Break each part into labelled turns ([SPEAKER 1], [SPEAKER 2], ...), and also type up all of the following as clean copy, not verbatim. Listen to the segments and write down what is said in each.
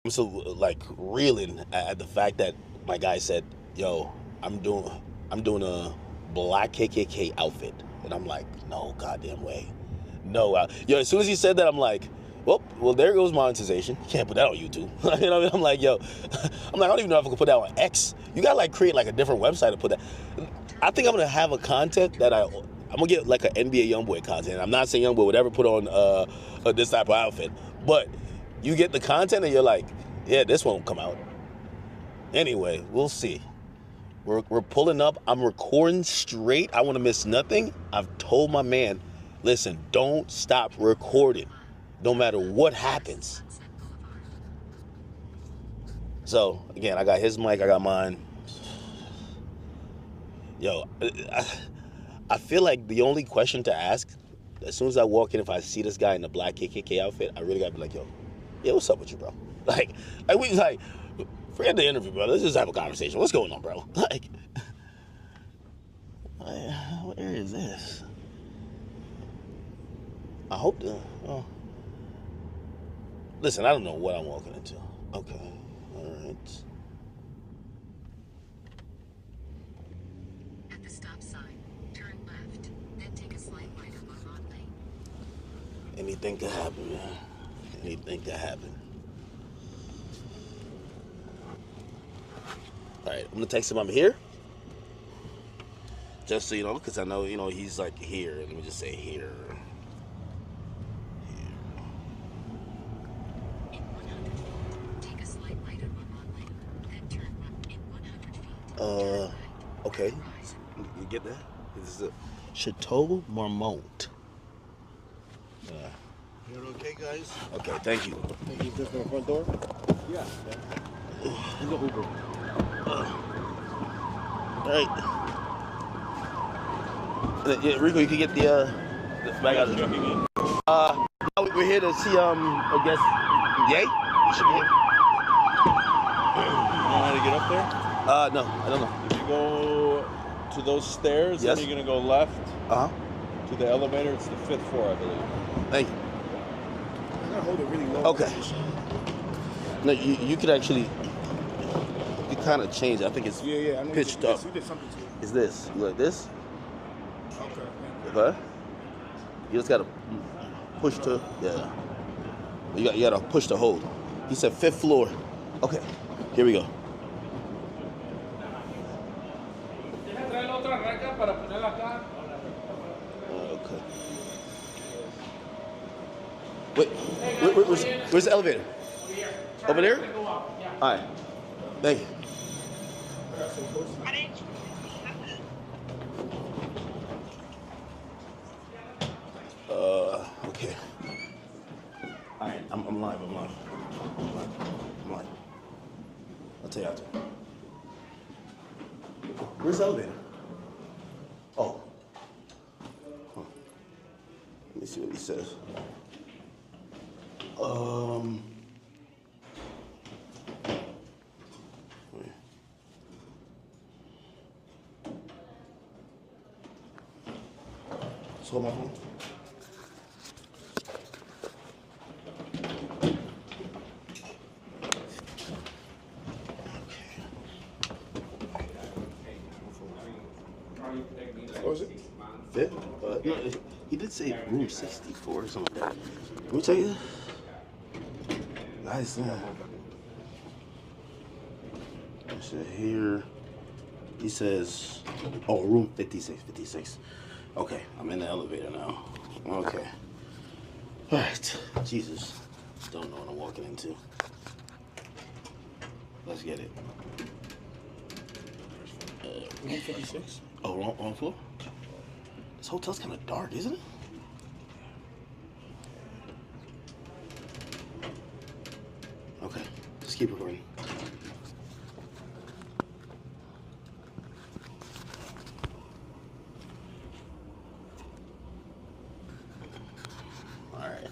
[SPEAKER 1] I'm so like reeling at the fact that my guy said, "Yo, I'm doing a black KKK outfit," and I'm like, "No, goddamn way, no." Yo, as soon as he said that, I'm like, well, there goes monetization. You can't put that on YouTube. You know what I mean? I'm like, yo, I'm like, I don't even know if I can put that on X. You gotta like create like a different website to put that. I think I'm gonna have a content that I'm gonna get like an NBA YoungBoy content. I'm not saying YoungBoy would ever put on this type of outfit, but you get the content and you're like, yeah, this won't come out. Anyway, we'll see. We're pulling up. I'm recording straight. I want to miss nothing. I've told my man, listen, don't stop recording, no matter what happens. So again, I got his mic. I got mine. Yo, I feel like the only question to ask, as soon as I walk in, if I see this guy in the black KKK outfit, I really gotta be like, yo, yeah, what's up with you, bro? Like, forget the interview, bro. Let's just have a conversation. What's going on, bro? Like, what area is this? I hope the. Oh. Listen, I don't know what I'm walking into. Okay, all right.
[SPEAKER 2] At the stop sign, turn left, then take a slight right up on Rod Lane.
[SPEAKER 1] Anything could happen, man. Anything could happen. All right, I'm gonna text him I'm here. Just so you know, because I know, he's like here. Let me just say here.
[SPEAKER 2] In 100 feet, take a slight right up on Rod Lane, then turn right in 100 feet. Turn right.
[SPEAKER 1] Okay. You get that? This is a Chateau Marmont.
[SPEAKER 3] You're okay, guys?
[SPEAKER 1] Okay, thank you.
[SPEAKER 3] Can you just from the front door? Yeah. You go Uber.
[SPEAKER 1] All right. Yeah, Rico, you can get the bag out of the truck. Now we're here to see, I guess, Ye? You should be here.
[SPEAKER 3] You know how to get up there?
[SPEAKER 1] No, I don't know.
[SPEAKER 3] If you go to those stairs,
[SPEAKER 1] Yes.
[SPEAKER 3] then you're going to go left
[SPEAKER 1] Uh-huh.
[SPEAKER 3] to the elevator. It's the 5th floor, I believe.
[SPEAKER 1] Thank you.
[SPEAKER 4] I'm gonna hold it really low.
[SPEAKER 1] Okay. No, you could actually, you kind of change it. I think it's
[SPEAKER 4] Yeah. I know
[SPEAKER 1] pitched
[SPEAKER 4] you
[SPEAKER 1] up.
[SPEAKER 4] did something to it.
[SPEAKER 1] Is this. You like this?
[SPEAKER 4] Okay.
[SPEAKER 1] Okay. You just gotta push to, yeah. You gotta push to hold. He said 5th floor. Okay, here we go. Okay. Wait, where's the elevator? Over there? All right. Thank you. Okay. All right, I'm live. I'm live. I'll tell you after. Where's the elevator? Oh. Huh. Let me see what he says. Wait. Just hold my phone.
[SPEAKER 4] What was it?
[SPEAKER 1] 5th? No, he did say room 64 or something like that. Let me tell you. Nice. I said here. He says, oh, room 56. Okay, I'm in the elevator now. Okay. All right. Jesus. Don't know what I'm walking into. Let's get it.
[SPEAKER 4] Room 56.
[SPEAKER 1] Oh, wrong floor? This hotel's kind of dark, isn't it? Okay, just keep recording. All right.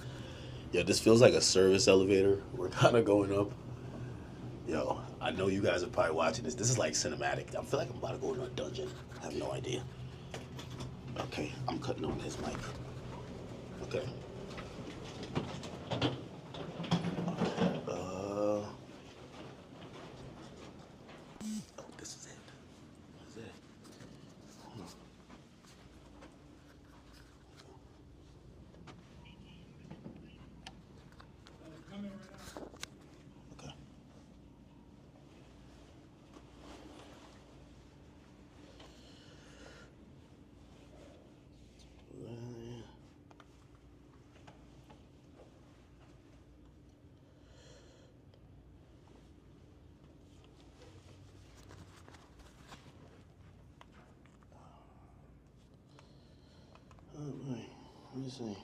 [SPEAKER 1] Yeah, this feels like a service elevator. We're kind of going up. Yo, I know you guys are probably watching this. This is like cinematic. I feel like I'm about to go into a dungeon. I have no idea. Okay, I'm cutting on his mic. Okay. Oh, this is it. This is it. Hold on. Okay. Oh boy, let me see.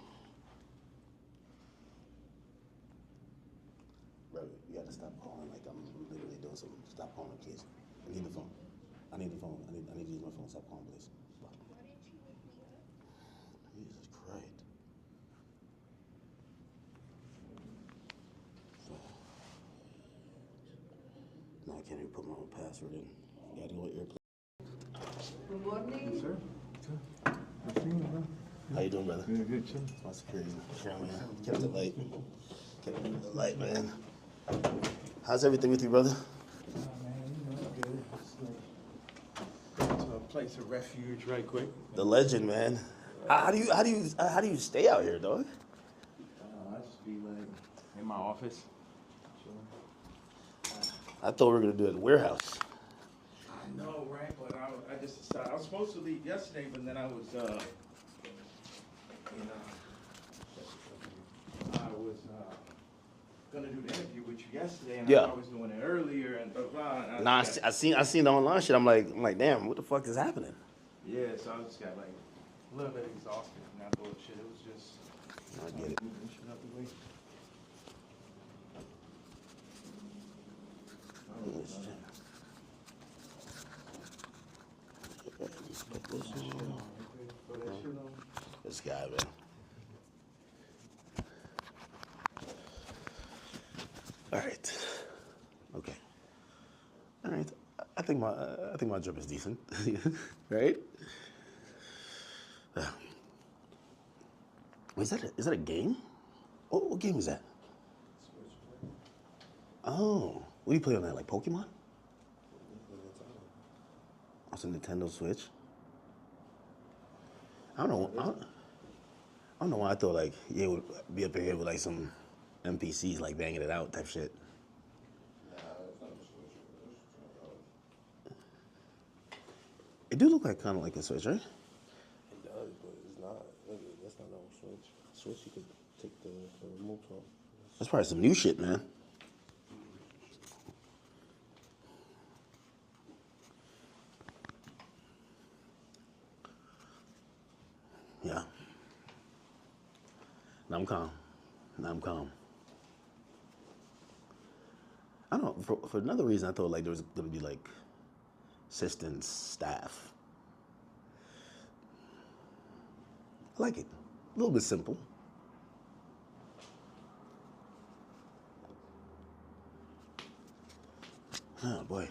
[SPEAKER 1] Bro, you gotta stop calling like I'm literally doing something. Stop calling, please. I need the phone. I need the phone. I need to use my phone. Stop calling, please. Why didn't you wake me up? Jesus Christ. No, I can't even put my own password in. You gotta go with airplane.
[SPEAKER 5] Good morning.
[SPEAKER 3] Yes, sir. Good seeing you, bro.
[SPEAKER 1] How you doing, brother?
[SPEAKER 3] Good, good, chilling.
[SPEAKER 1] That's crazy. Sure, man. Kept it light. Kept it light, man. How's everything with you, brother?
[SPEAKER 3] Oh, man, you know, good. Just like, go to a place of refuge right quick.
[SPEAKER 1] The legend, man. How do you stay out here, dog?
[SPEAKER 3] I just be like in my office. Chilling.
[SPEAKER 1] I thought we were gonna do it at the warehouse.
[SPEAKER 3] I know, right? But I just decided I was supposed to leave yesterday, but then I was gonna do the interview with you yesterday, and
[SPEAKER 1] Yeah.
[SPEAKER 3] I was doing it earlier, and blah blah. And
[SPEAKER 1] Nah, I seen the online shit. I'm like, damn, what the fuck is happening?
[SPEAKER 3] yeah, so I just got like a little bit exhausted from that bullshit. It was just
[SPEAKER 1] I get it.
[SPEAKER 3] moving shit out the way.
[SPEAKER 1] This guy, man. All right. Okay. All right. I think my job is decent, right? Is that a game? What game is that? Oh, what do you play on that? Like Pokemon? It's a Nintendo Switch. I don't know why I thought like yeah, it would be up in here with like some NPCs like banging it out type shit. It do look like kind of like a Switch, right?
[SPEAKER 6] It does, but it's not. That's not no Switch. Switch, you could take the remote off.
[SPEAKER 1] That's probably some new shit, man. Yeah. Now I'm calm. I don't know. For another reason, I thought like there was gonna be like assistants, staff. I like it. A little bit simple. Oh boy.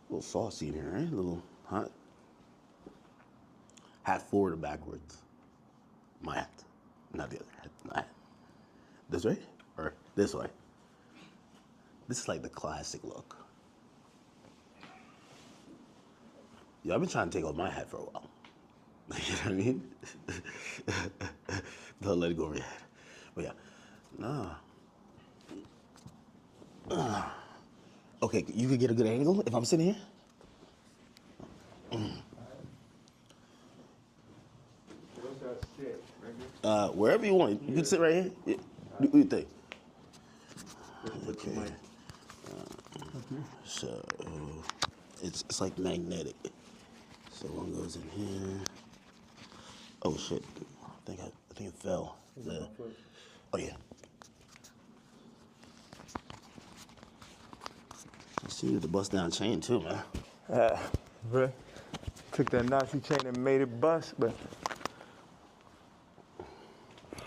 [SPEAKER 1] A little saucy in here, right? A little hot. Hat forward or backwards? My hat, not the other hat. My hat. This way or this way? This is like the classic look. Yeah, I've been trying to take off my hat for a while. You know what I mean? Don't let it go over your head. But yeah, nah. Okay, you could get a good angle if I'm sitting here?
[SPEAKER 3] Where's that sit? Right here?
[SPEAKER 1] Wherever you want. You can sit right here. Yeah. What do you think? Okay. So it's like magnetic. So one goes in here. Oh shit! I think it fell. Oh yeah. I see you the bust down chain too, man.
[SPEAKER 3] Bro, took that Nazi chain and made it bust, but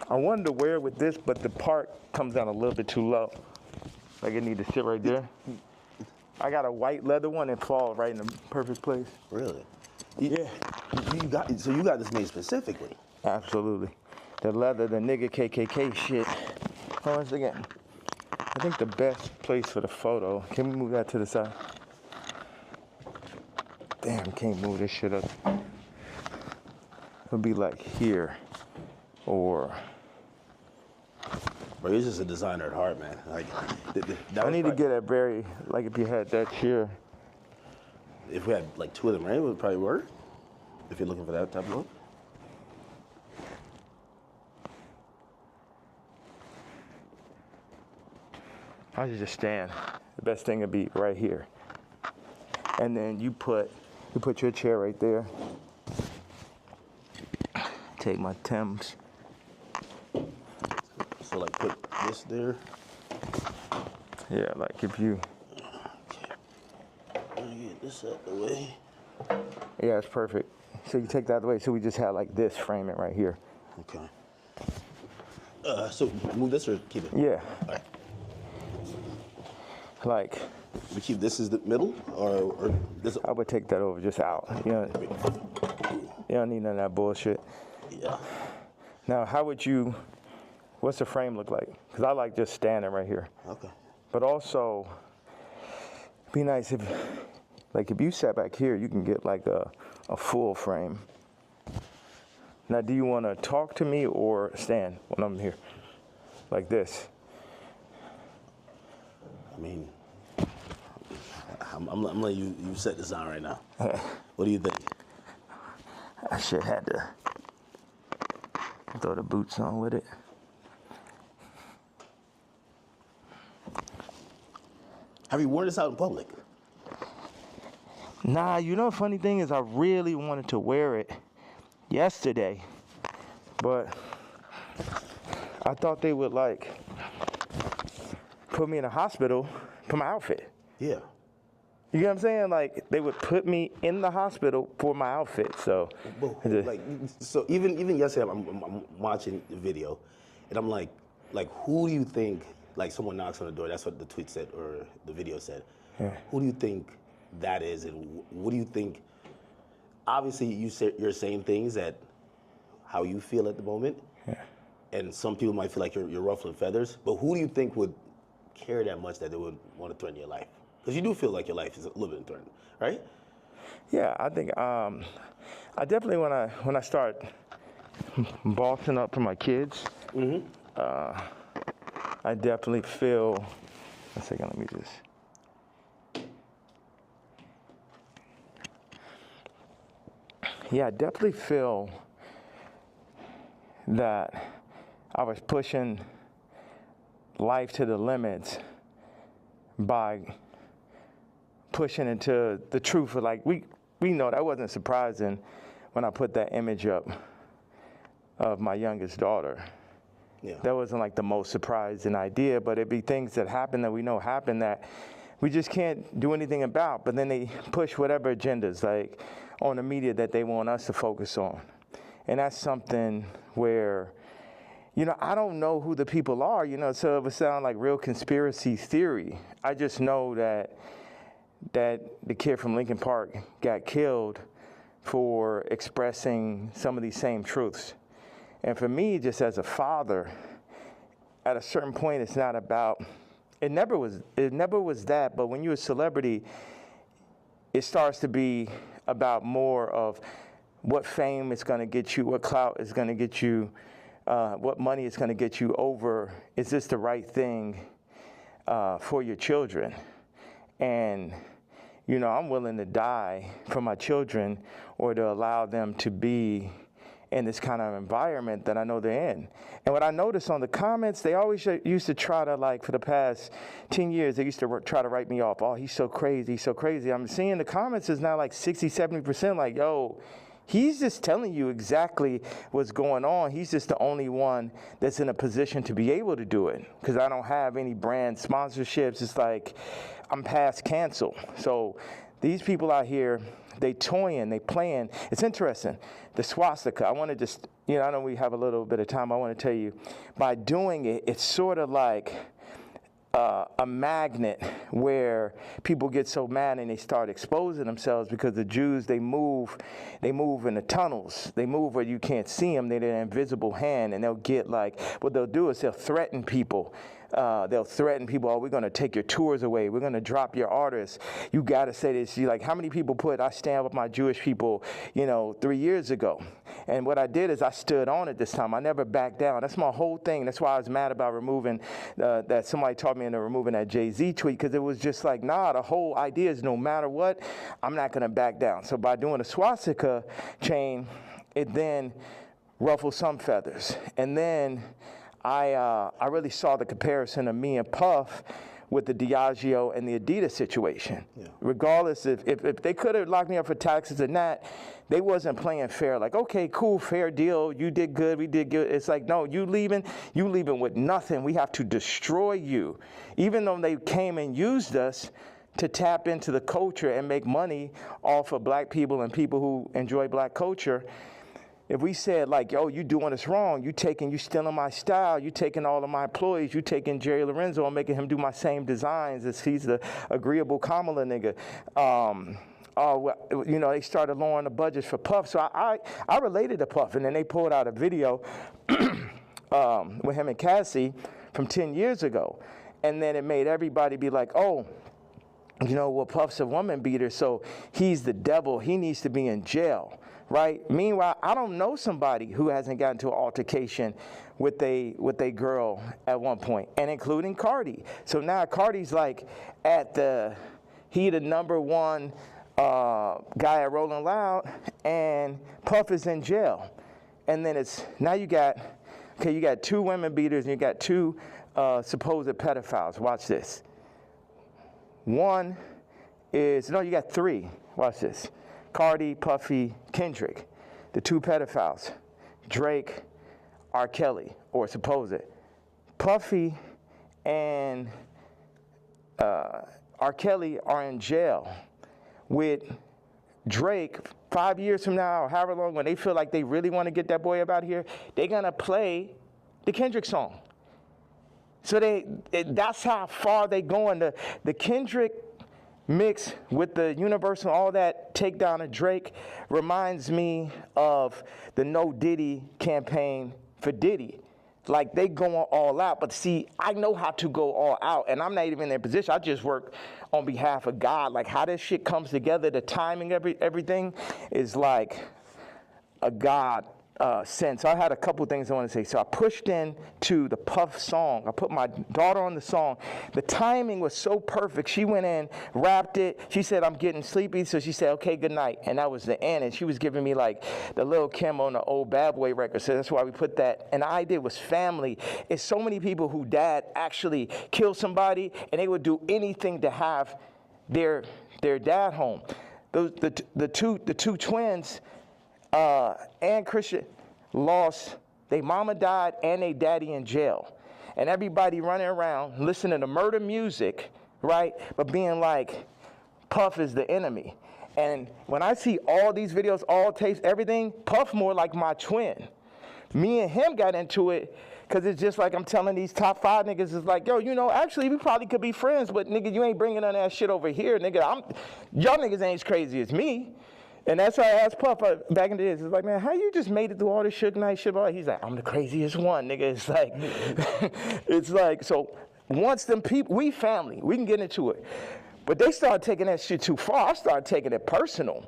[SPEAKER 3] I wanted to wear it with this, but the part comes down a little bit too low. Like it need to sit right there. I got a white leather one and fall right in the perfect place.
[SPEAKER 1] Really?
[SPEAKER 3] Yeah.
[SPEAKER 1] You got this made specifically.
[SPEAKER 3] Absolutely. the leather, the nigga KKK shit. Hold on a second. I think the best place for the photo, can we move that to the side? Damn, can't move this shit up. It'll be like here, or...
[SPEAKER 1] Bro, you're just a designer at heart, man. Like,
[SPEAKER 3] I need to get a very, like if you had that chair.
[SPEAKER 1] If we had like 2 of them, right, it would probably work. If you're looking for that type of look.
[SPEAKER 3] I should just stand. The best thing would be right here. And then you put your chair right there. Take my Timbs.
[SPEAKER 1] So like put this there.
[SPEAKER 3] Yeah, like if you...
[SPEAKER 1] Let me get this out the way.
[SPEAKER 3] Yeah, it's perfect. So you take that out of the way. So we just had like this framing right here.
[SPEAKER 1] Okay. So move this or keep it?
[SPEAKER 3] Yeah.
[SPEAKER 1] All right.
[SPEAKER 3] Like...
[SPEAKER 1] We keep this as the middle, or this?
[SPEAKER 3] I would take that over, just out. You don't need none of that bullshit.
[SPEAKER 1] Yeah.
[SPEAKER 3] Now, what's the frame look like? Because I like just standing right here.
[SPEAKER 1] Okay.
[SPEAKER 3] But also, it'd be nice if you sat back here, you can get like a full frame. Now, do you want to talk to me or stand when I'm here? Like this?
[SPEAKER 1] I mean, I'm letting you set this on right now. What do you think?
[SPEAKER 3] I should have to throw the boots on with it.
[SPEAKER 1] Have you worn this out in public?
[SPEAKER 3] Nah, you know the funny thing is I really wanted to wear it yesterday, but I thought they would like put me in a hospital for my outfit.
[SPEAKER 1] Yeah.
[SPEAKER 3] You get what I'm saying? Like they would put me in the hospital for my outfit. So,
[SPEAKER 1] So even yesterday, I'm watching the video, and I'm like, who do you think? Like someone knocks on the door. That's what the tweet said or the video said.
[SPEAKER 3] Yeah.
[SPEAKER 1] Who do you think that is, and what do you think? Obviously, you're saying things that how you feel at the moment, and some people might feel like you're ruffling feathers. But who do you think would care that much that they would want to threaten your life? Because you do feel like your life is a little bit threatened, right?
[SPEAKER 3] Yeah, I think I definitely when I start bossing up for my kids, I definitely feel. One second, let me just. Yeah, I definitely feel that I was pushing life to the limits by pushing into the truth of like we know that wasn't surprising when I put that image up of my youngest daughter.
[SPEAKER 1] Yeah.
[SPEAKER 3] That wasn't like the most surprising idea, but it'd be things that happen that we know happen that we just can't do anything about. But then they push whatever agendas like on the media that they want us to focus on. And that's something where, I don't know who the people are, so it would sound like real conspiracy theory. I just know that the kid from Lincoln Park got killed for expressing some of these same truths. And for me, just as a father, at a certain point, it's not about, it never was that, but when you're a celebrity, it starts to be about more of what fame is going to get you, what clout is going to get you, what money is going to get you over, is this the right thing for your children? And, I'm willing to die for my children or to allow them to be in this kind of environment that I know they're in. And what I noticed on the comments, they always used to try to, for the past 10 years, they used to try to write me off. Oh, he's so crazy, he's so crazy. I'm seeing the comments is now like 60, 70% like, yo, he's just telling you exactly what's going on. He's just the only one that's in a position to be able to do it because I don't have any brand sponsorships. It's like I'm past cancel. So these people out here, they toying, they playing. It's interesting. The swastika, I want to just, I know we have a little bit of time. I want to tell you, by doing it, it's sort of like a magnet where people get so mad and they start exposing themselves because the Jews, they move in the tunnels. They move where you can't see them. They're an invisible hand, and they'll get like, what they'll do is they'll threaten people. Oh, we're going to take your tours away. We're going to drop your artists. You got to say this. You like, how many people I stand with my Jewish people, 3 years ago. And what I did is I stood on it this time. I never backed down. That's my whole thing. That's why I was mad about removing, that somebody taught me into removing that Jay-Z tweet, because it was just like, nah, the whole idea is no matter what, I'm not going to back down. So by doing a swastika chain, it then ruffled some feathers. And then I really saw the comparison of me and Puff with the Diageo and the Adidas situation. Yeah. Regardless, if they could have locked me up for taxes and that, they wasn't playing fair. Like, okay, cool, fair deal. You did good, we did good. It's like, no, you leaving with nothing. We have to destroy you. Even though they came and used us to tap into the culture and make money off of black people and people who enjoy black culture. If we said like, yo, you doing this wrong, you stealing my style, you taking all of my employees, you taking Jerry Lorenzo and making him do my same designs as he's the agreeable Kamala nigga. They started lowering the budgets for Puff. So I related to Puff, and then they pulled out a video with him and Cassie from 10 years ago. And then it made everybody be like, oh, Puff's a woman beater, so he's the devil. He needs to be in jail. Right? Meanwhile, I don't know somebody who hasn't gotten into an altercation with a girl at one point, and including Cardi. So now Cardi's like he the number one guy at Rolling Loud, and Puff is in jail. And then you got two women beaters and you got two supposed pedophiles. Watch this. You got three. Watch this. Cardi, Puffy, Kendrick, the two pedophiles, Drake, R. Kelly, or supposed. Puffy and R. Kelly are in jail with Drake 5 years from now, or however long, when they feel like they really want to get that boy up out here, they're going to play the Kendrick song. So that's how far they going. The Kendrick mix with the Universal, all that takedown of Drake reminds me of the No Diddy campaign for Diddy. Like, they going all out. But see, I know how to go all out, and I'm not even in their position. I just work on behalf of God. Like, how this shit comes together, the timing, everything is like a God sense. I had a couple things I want to say. So I pushed into the Puff song. I put my daughter on the song. The timing was so perfect. She went in, rapped it. She said, I'm getting sleepy. So she said, okay, good night. And that was the end. And she was giving me like the Lil Kim on the old Bad Boy record. So that's why we put that. And the idea was family. It's so many people who dad actually killed somebody, and they would do anything to have their dad home. The two twins, and Christian lost, their mama died and their daddy in jail. And everybody running around listening to murder music, right? But being like, Puff is the enemy. And when I see all these videos, all tapes, everything, Puff more like my twin. Me and him got into it because it's just like I'm telling these top 5 niggas, it's like, yo, actually we probably could be friends, but nigga, you ain't bringing none of that shit over here, nigga. Y'all niggas ain't as crazy as me. And that's why I asked Puff back in the days. It's like, man, how you just made it through all this Suge Knight shit? He's like, I'm the craziest one, nigga. It's like, so once them people, we family, we can get into it. But they started taking that shit too far. I started taking it personal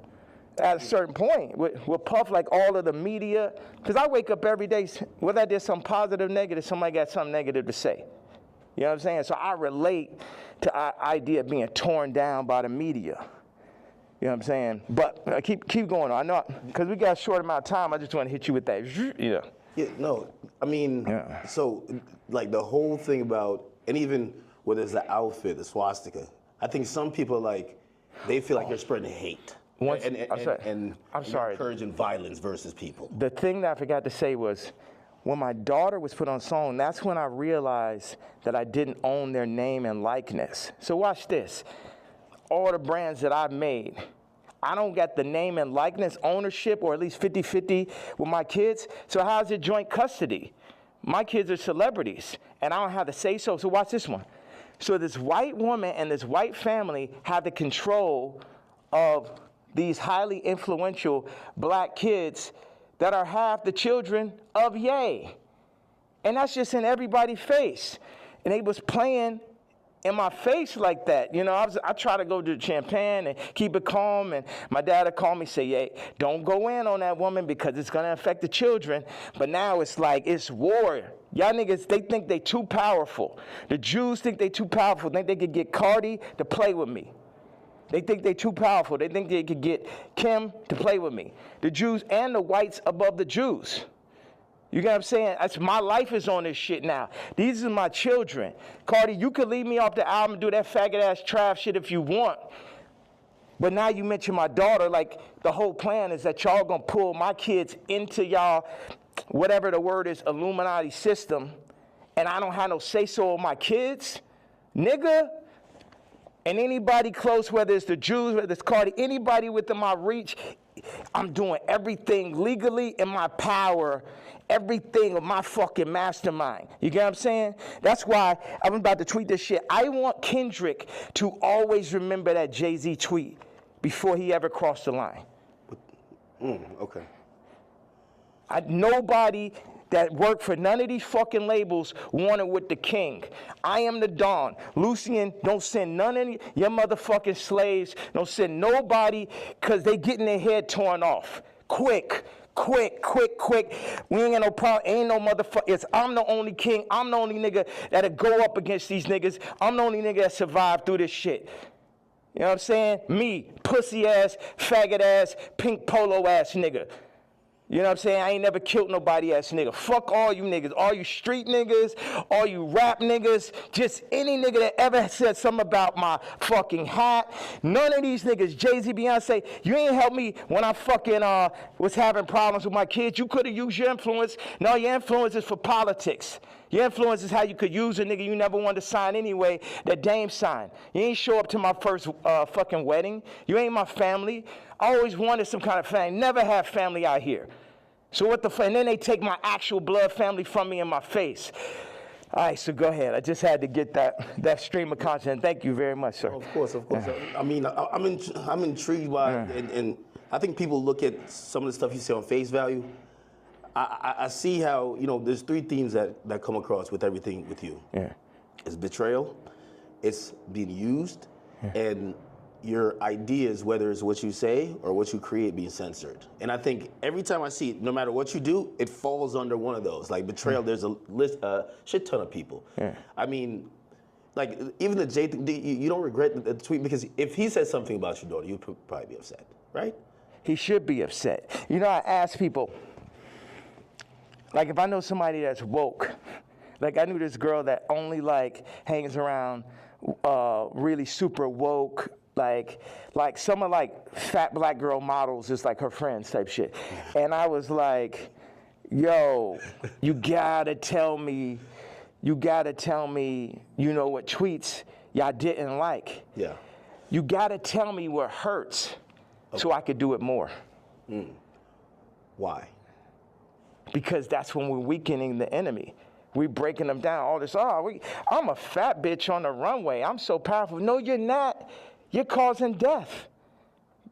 [SPEAKER 3] at a certain point with Puff, like all of the media. Because I wake up every day, whether I did something positive, negative, somebody got something negative to say. You know what I'm saying? So I relate to the idea of being torn down by the media. You know what I'm saying? But keep going on. I know, because we got a short amount of time, I just want to hit you with that. Yeah.
[SPEAKER 6] Yeah, no, I mean, So, like, the whole thing about, and even whether it's the outfit, the swastika, I think some people, like, they feel like you're spreading hate. And
[SPEAKER 3] I'm sorry.
[SPEAKER 6] Encouraging violence versus people.
[SPEAKER 3] The thing that I forgot to say was, when my daughter was put on song, that's when I realized that I didn't own their name and likeness. So watch this. All the brands that I've made, I don't got the name and likeness ownership, or at least 50-50 with my kids. So how's it joint custody? My kids are celebrities, and I don't have to say so. So watch this one. So this white woman and this white family have the control of these highly influential black kids that are half the children of Ye. And that's just in everybody's face. And they was playing in my face like that. You know, I try to go to Champagne and keep it calm, and my dad would call me, say, hey, don't go in on that woman because it's going to affect the children. But now it's like, it's war. Y'all niggas, they think they too powerful. The Jews think they too powerful. Think they could get Cardi to play with me. They think they too powerful. They think they could get Kim to play with me. The Jews and the whites above the Jews. You get what I'm saying? My life is on this shit now. These are my children. Cardi, you could leave me off the album and do that faggot-ass trap shit if you want. But now you mention my daughter, like the whole plan is that y'all gonna pull my kids into y'all, whatever the word is, Illuminati system, and I don't have no say-so on my kids? Nigga? And anybody close, whether it's the Jews, whether it's Cardi, anybody within my reach, I'm doing everything legally in my power, everything of my fucking mastermind. You get what I'm saying? That's why I'm about to tweet this shit. I want Kendrick to always remember that Jay-Z tweet before he ever crossed the line.
[SPEAKER 6] Okay.
[SPEAKER 3] Nobody that worked for none of these fucking labels wanted with the king. I am the Don. Lucian, don't send none of your motherfucking slaves. Don't send nobody because they getting their head torn off. Quick. We ain't got no problem. Ain't no motherfucker. I'm the only king. I'm the only nigga that'll go up against these niggas. I'm the only nigga that survived through this shit. You know what I'm saying? Me, pussy ass, faggot ass, pink polo ass nigga. You know what I'm saying? I ain't never killed nobody ass nigga. Fuck all you niggas. All you street niggas, all you rap niggas, just any nigga that ever said something about my fucking hat. None of these niggas, Jay-Z, Beyonce, you ain't helped me when I fucking was having problems with my kids. You could have used your influence. No, your influence is for politics. Your influence is how you could use a nigga you never wanted to sign anyway, that Dame signed. You ain't show up to my first fucking wedding. You ain't my family. I always wanted some kind of family. Never have family out here. So what the fuck? And then they take my actual blood family from me in my face. All right, so go ahead. I just had to get that stream of consciousness. Thank you very much, sir.
[SPEAKER 6] Of course. I mean, I'm intrigued by, and I think people look at some of the stuff you say on face value. I see how, you know, there's three themes that come across with everything with you.
[SPEAKER 3] Yeah.
[SPEAKER 6] It's betrayal, it's being used, and your ideas, whether it's what you say or what you create, being censored. And I think every time I see it, no matter what you do, it falls under one of those. Like betrayal, there's a shit ton of people. Yeah. I mean, like even the Jay, you don't regret the tweet, because if he said something about your daughter, you'd probably be upset, right?
[SPEAKER 3] He should be upset. You know, I ask people, like if I know somebody that's woke, like I knew this girl that only like hangs around really super woke, like some of like fat black girl models is like her friends type shit. And I was like, yo, you gotta tell me, you know what tweets y'all didn't like.
[SPEAKER 6] Yeah.
[SPEAKER 3] You gotta tell me what hurts so I could do it more.
[SPEAKER 6] Why?
[SPEAKER 3] Because that's when we're weakening the enemy. We breaking them down. All this, I'm a fat bitch on the runway. I'm so powerful. No, you're not. You're causing death.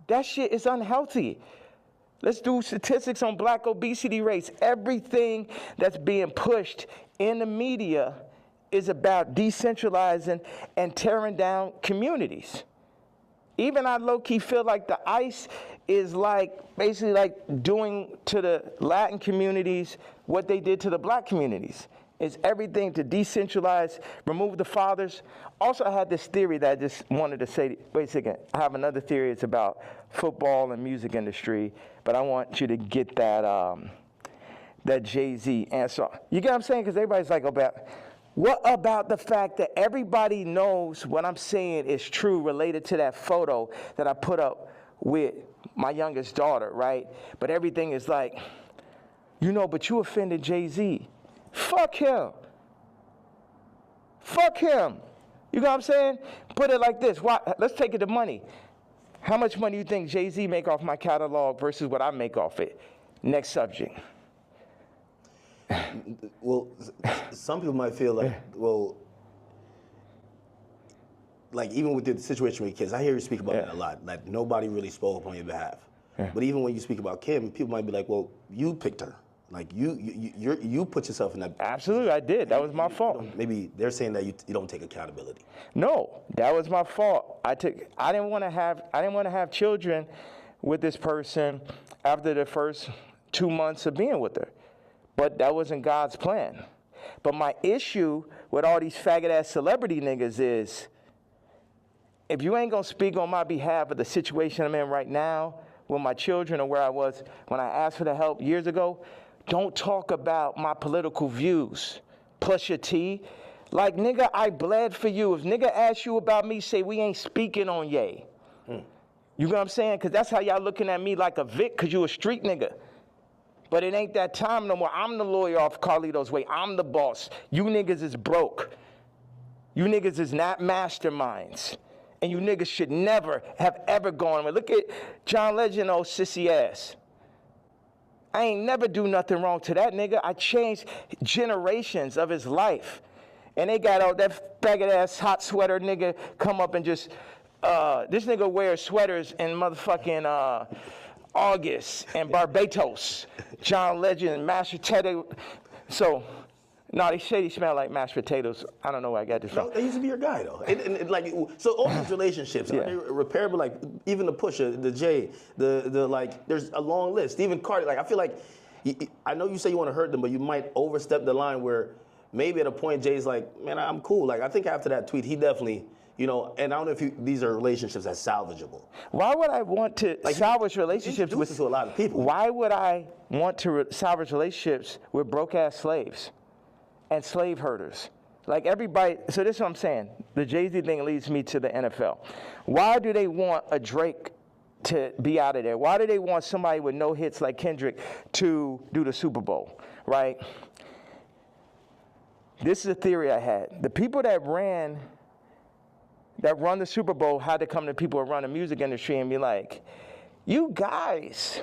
[SPEAKER 3] That shit is unhealthy. Let's do statistics on black obesity rates. Everything that's being pushed in the media is about decentralizing and tearing down communities. Even I low-key feel like the ICE is like basically like doing to the Latin communities what they did to the black communities. It's everything to decentralize, remove the fathers. Also, I had this theory that I just wanted to say, wait a second, I have another theory. It's about football and music industry, but I want you to get that Jay-Z answer. You get what I'm saying? Because everybody's like, what about the fact that everybody knows what I'm saying is true related to that photo that I put up with my youngest daughter, right? But everything is like, you know, but you offended Jay-Z. Fuck him. Fuck him. You know what I'm saying? Put it like this. Let's take it to money. How much money do you think Jay-Z make off my catalog versus what I make off it? Next subject.
[SPEAKER 6] Well, some people might feel like, well, like even with the situation with kids, I hear you speak about that a lot. Like nobody really spoke up on your behalf. Yeah. But even when you speak about Kim, people might be like, well, you picked her. Like you put yourself in that.
[SPEAKER 3] Absolutely, I did. That was my fault.
[SPEAKER 6] Maybe they're saying that you don't take accountability.
[SPEAKER 3] No, that was my fault. I didn't want to have children with this person after the first 2 months of being with her. But that wasn't God's plan. But my issue with all these faggot-ass celebrity niggas is, if you ain't gonna speak on my behalf of the situation I'm in right now with my children or where I was when I asked for the help years ago, don't talk about my political views. Plus your T. Like, nigga, I bled for you. If nigga asks you about me, say we ain't speaking on Ye. You know what I'm saying? Because that's how y'all looking at me like a Vic, because you a street nigga. But it ain't that time no more. I'm the lawyer off Carlito's Way. I'm the boss. You niggas is broke. You niggas is not masterminds. And you niggas should never have ever gone. Look at John Legend, old sissy ass. I ain't never do nothing wrong to that nigga. I changed generations of his life. And they got all that faggot ass hot sweater nigga come up and just, this nigga wears sweaters in motherfucking August and Barbados. John Legend, mashed potato. So, no, they say he smell like mashed potatoes. I don't know where I got this from.
[SPEAKER 6] No, they used to be your guy though. And like, so all these relationships, are they repairable? Like even the Pusha, the Jay, the like, there's a long list. Even Cardi, like I feel like, I know you say you want to hurt them, but you might overstep the line where maybe at a point Jay's like, man, I'm cool. Like I think after that tweet, he definitely, you know, and I don't know if these are relationships that's salvageable.
[SPEAKER 3] Why would I want to salvage relationships with
[SPEAKER 6] to a lot of people?
[SPEAKER 3] Why would I want to salvage relationships with broke ass slaves and slave herders? Like everybody. So this is what I'm saying. The Jay-Z thing leads me to the NFL. Why do they want a Drake to be out of there? Why do they want somebody with no hits like Kendrick to do the Super Bowl? Right. This is a theory I had. The people that run the Super Bowl had to come to people who run the music industry and be like, you guys,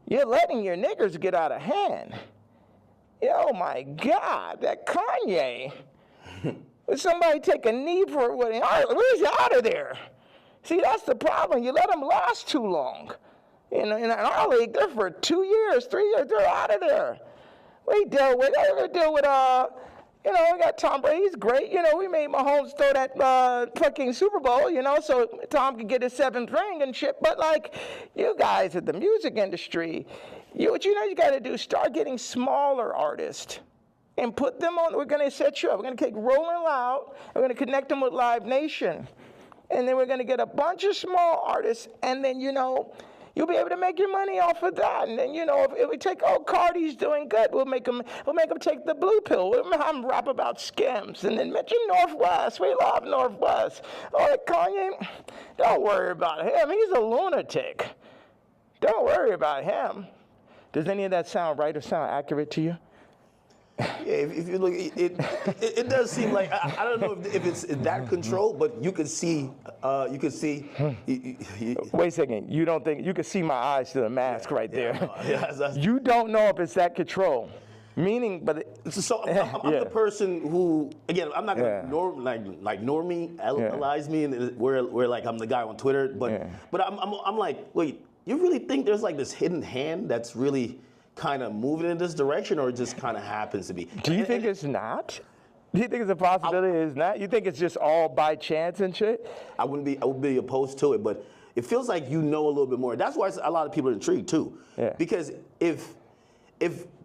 [SPEAKER 3] you're letting your niggers get out of hand. Oh my God, that Kanye. Would somebody take a knee for it? Where's he out of there? See, that's the problem. You let them last too long. In our league, they're for 2 years, 3 years, they're out of there. We deal with, you know, we got Tom Brady, he's great. You know, we made Mahomes throw that fucking Super Bowl, you know, so Tom could get his 7th ring and shit. But, like, you guys at the music industry, what you got to do, start getting smaller artists and put them on. We're going to set you up. We're going to take Rolling Loud. We're going to connect them with Live Nation. And then we're going to get a bunch of small artists. And then, you know, you'll be able to make your money off of that. And then, you know, if we take, Cardi's doing good, we'll make them take the blue pill. We'll have them rap about Skims. And then mention Northwest. We love Northwest. Kanye, don't worry about him. He's a lunatic. Don't worry about him. Does any of that sound right or sound accurate to you?
[SPEAKER 6] Yeah, if you look, it does seem like, I don't know if it's that control, but you could see. Wait
[SPEAKER 3] a second. You don't think you can see my eyes through the mask right there?
[SPEAKER 6] Yeah,
[SPEAKER 3] you don't know if it's that control. Meaning, but
[SPEAKER 6] so I'm the person who, again, I'm not gonna normalize me, and where like I'm the guy on Twitter, but I'm like, wait, you really think there's like this hidden hand that's really kind of moving in this direction, or it just kind of happens to be?
[SPEAKER 3] Do you think it's not? Do you think it's a possibility it's not? You think it's just all by chance and shit?
[SPEAKER 6] I would be opposed to it, but it feels like you know a little bit more. That's why a lot of people are intrigued too. Yeah. Because if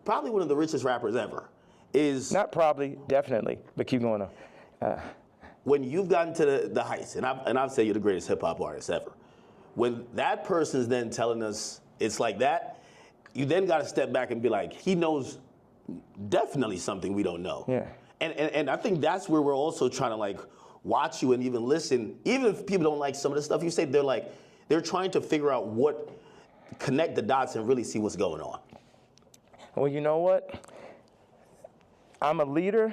[SPEAKER 6] probably one of the richest rappers ever is
[SPEAKER 3] not probably, definitely, but keep going on.
[SPEAKER 6] When you've gotten to the heights, and I've said you're the greatest hip hop artist ever. When that person's then telling us it's like that, you then got to step back and be like, he knows definitely something we don't know.
[SPEAKER 3] Yeah.
[SPEAKER 6] And I think that's where we're also trying to like watch you and even listen. Even if people don't like some of the stuff you say, they're trying to figure out connect the dots and really see what's going on.
[SPEAKER 3] Well, you know what? I'm a leader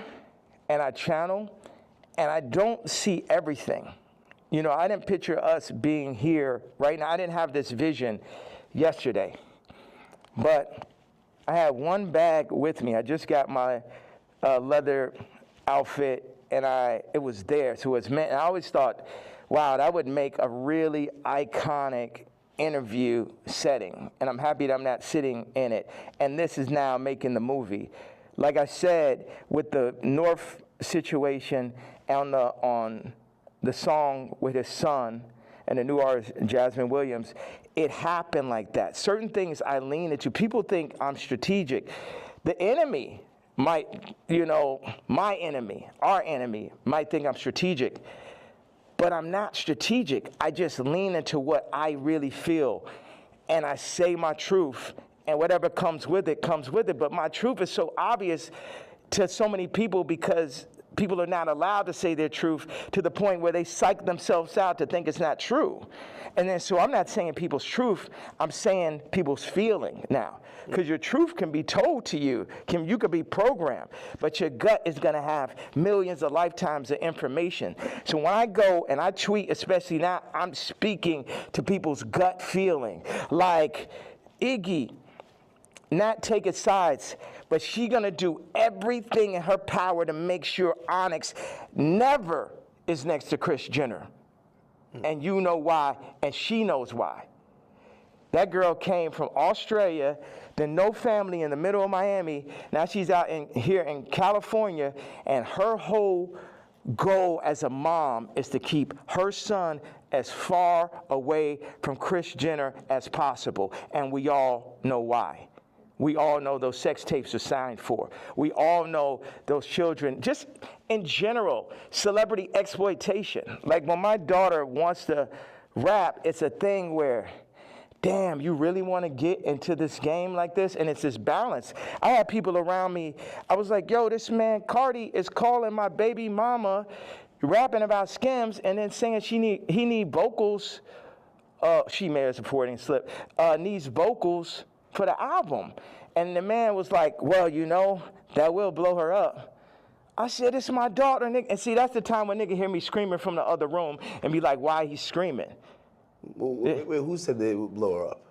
[SPEAKER 3] and I channel and I don't see everything. You know, I didn't picture us being here right now. I didn't have this vision yesterday. But I had one bag with me. I just got my leather outfit and it was there. So it's meant. I always thought, wow, that would make a really iconic interview setting. And I'm happy that I'm not sitting in it. And this is now making the movie. Like I said, with the North situation on the song with his son and the new artist Jasmine Williams, it happened like that. Certain things I lean into. People think I'm strategic. The enemy might, my enemy, our enemy, might think I'm strategic. But I'm not strategic. I just lean into what I really feel. And I say my truth. And whatever comes with it, comes with it. But my truth is so obvious to so many people because people are not allowed to say their truth to the point where they psych themselves out to think it's not true. And then so I'm not saying people's truth, I'm saying people's feeling now. Because your truth can be told to you, you could be programmed, but your gut is gonna have millions of lifetimes of information. So when I go and I tweet, especially now, I'm speaking to people's gut feeling. Like, Iggy, not taking sides, but she gonna do everything in her power to make sure Onyx never is next to Kris Jenner. And you know why, and she knows why. That girl came from Australia, then no family in the middle of Miami. Now she's out here in California, and her whole goal as a mom is to keep her son as far away from Kris Jenner as possible. And we all know why. We all know those sex tapes are signed for. We all know those children, just in general, celebrity exploitation. Like when my daughter wants to rap, it's a thing where, damn, you really want to get into this game like this? And it's this balance. I had people around me, I was like, yo, this man Cardi is calling my baby mama, rapping about Skims, and then saying he need vocals. She may have supporting slip, needs vocals for the album. And the man was like, well, that will blow her up. I said, it's my daughter, nigga. And see, that's the time when nigga hear me screaming from the other room and be like, why he's screaming?
[SPEAKER 6] Wait, who said they would blow her up?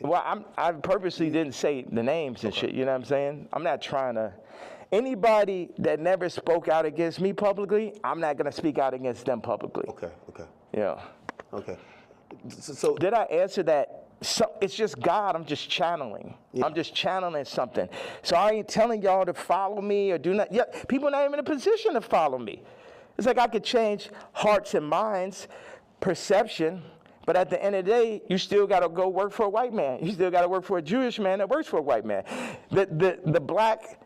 [SPEAKER 3] Well, I purposely didn't say the names and shit, you know what I'm saying? I'm not trying to. Anybody that never spoke out against me publicly, I'm not going to speak out against them publicly.
[SPEAKER 6] Okay.
[SPEAKER 3] Yeah.
[SPEAKER 6] Okay. So
[SPEAKER 3] did I answer that? So it's just God, I'm just channeling. Yeah. I'm just channeling something. So I ain't telling y'all to follow me or do not. Yeah, people are not even in a position to follow me. It's like I could change hearts and minds, perception, but at the end of the day, you still got to go work for a white man. You still got to work for a Jewish man that works for a white man. The black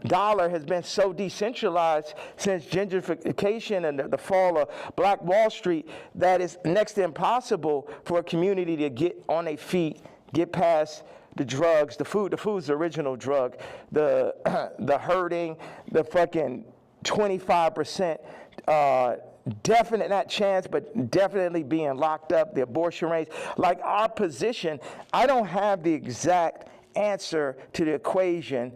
[SPEAKER 3] dollar has been so decentralized since gentrification and the fall of Black Wall Street that it's next to impossible for a community to get on their feet, get past the drugs, the food. The food's the original drug. The hurting, the fucking 25%, definite, not chance, but definitely being locked up, the abortion rates. Like our position, I don't have the exact answer to the equation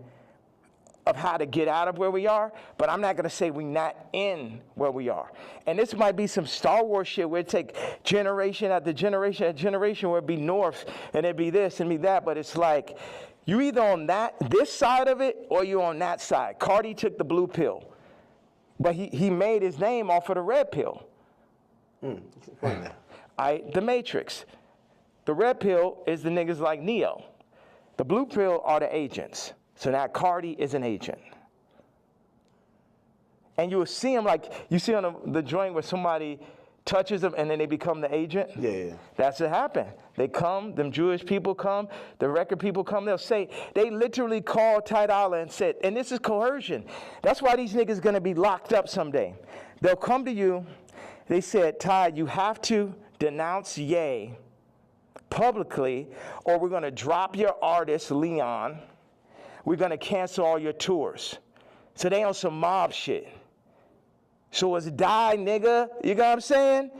[SPEAKER 3] of how to get out of where we are, but I'm not going to say we're not in where we are. And this might be some Star Wars shit where it take generation after generation after generation where it'd be North and it'd be this and be that, but it's like you either on this side of it or you on that side. Cardi took the blue pill, but he made his name off of the red pill. The Matrix. The red pill is the niggas like Neo. The blue pill are the agents. So now Cardi is an agent. And you will see him like, you see on the joint where somebody touches them and then they become the agent?
[SPEAKER 6] Yeah.
[SPEAKER 3] That's what happened. They come, them Jewish people come, the record people come, they'll say, they literally called Ty Dolla and said, and this is coercion. That's why these niggas gonna be locked up someday. They'll come to you, they said, Ty, you have to denounce Ye publicly or we're gonna drop your artist, Leon. We're going to cancel all your tours. So they on some mob shit. So it's die, nigga. You know what I'm saying?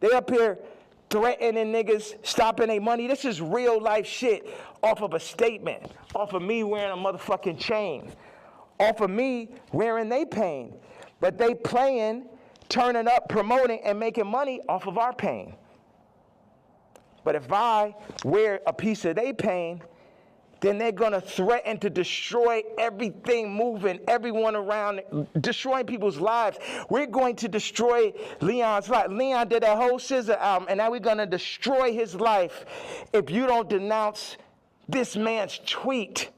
[SPEAKER 3] They up here threatening niggas, stopping their money. This is real life shit off of a statement, off of me wearing a motherfucking chain, off of me wearing they pain. But they playing, turning up, promoting, and making money off of our pain. But if I wear a piece of they pain, then they're going to threaten to destroy everything moving, everyone around, destroying people's lives. We're going to destroy Leon's life. Leon did that whole Scissor album, and now we're going to destroy his life if you don't denounce this man's tweet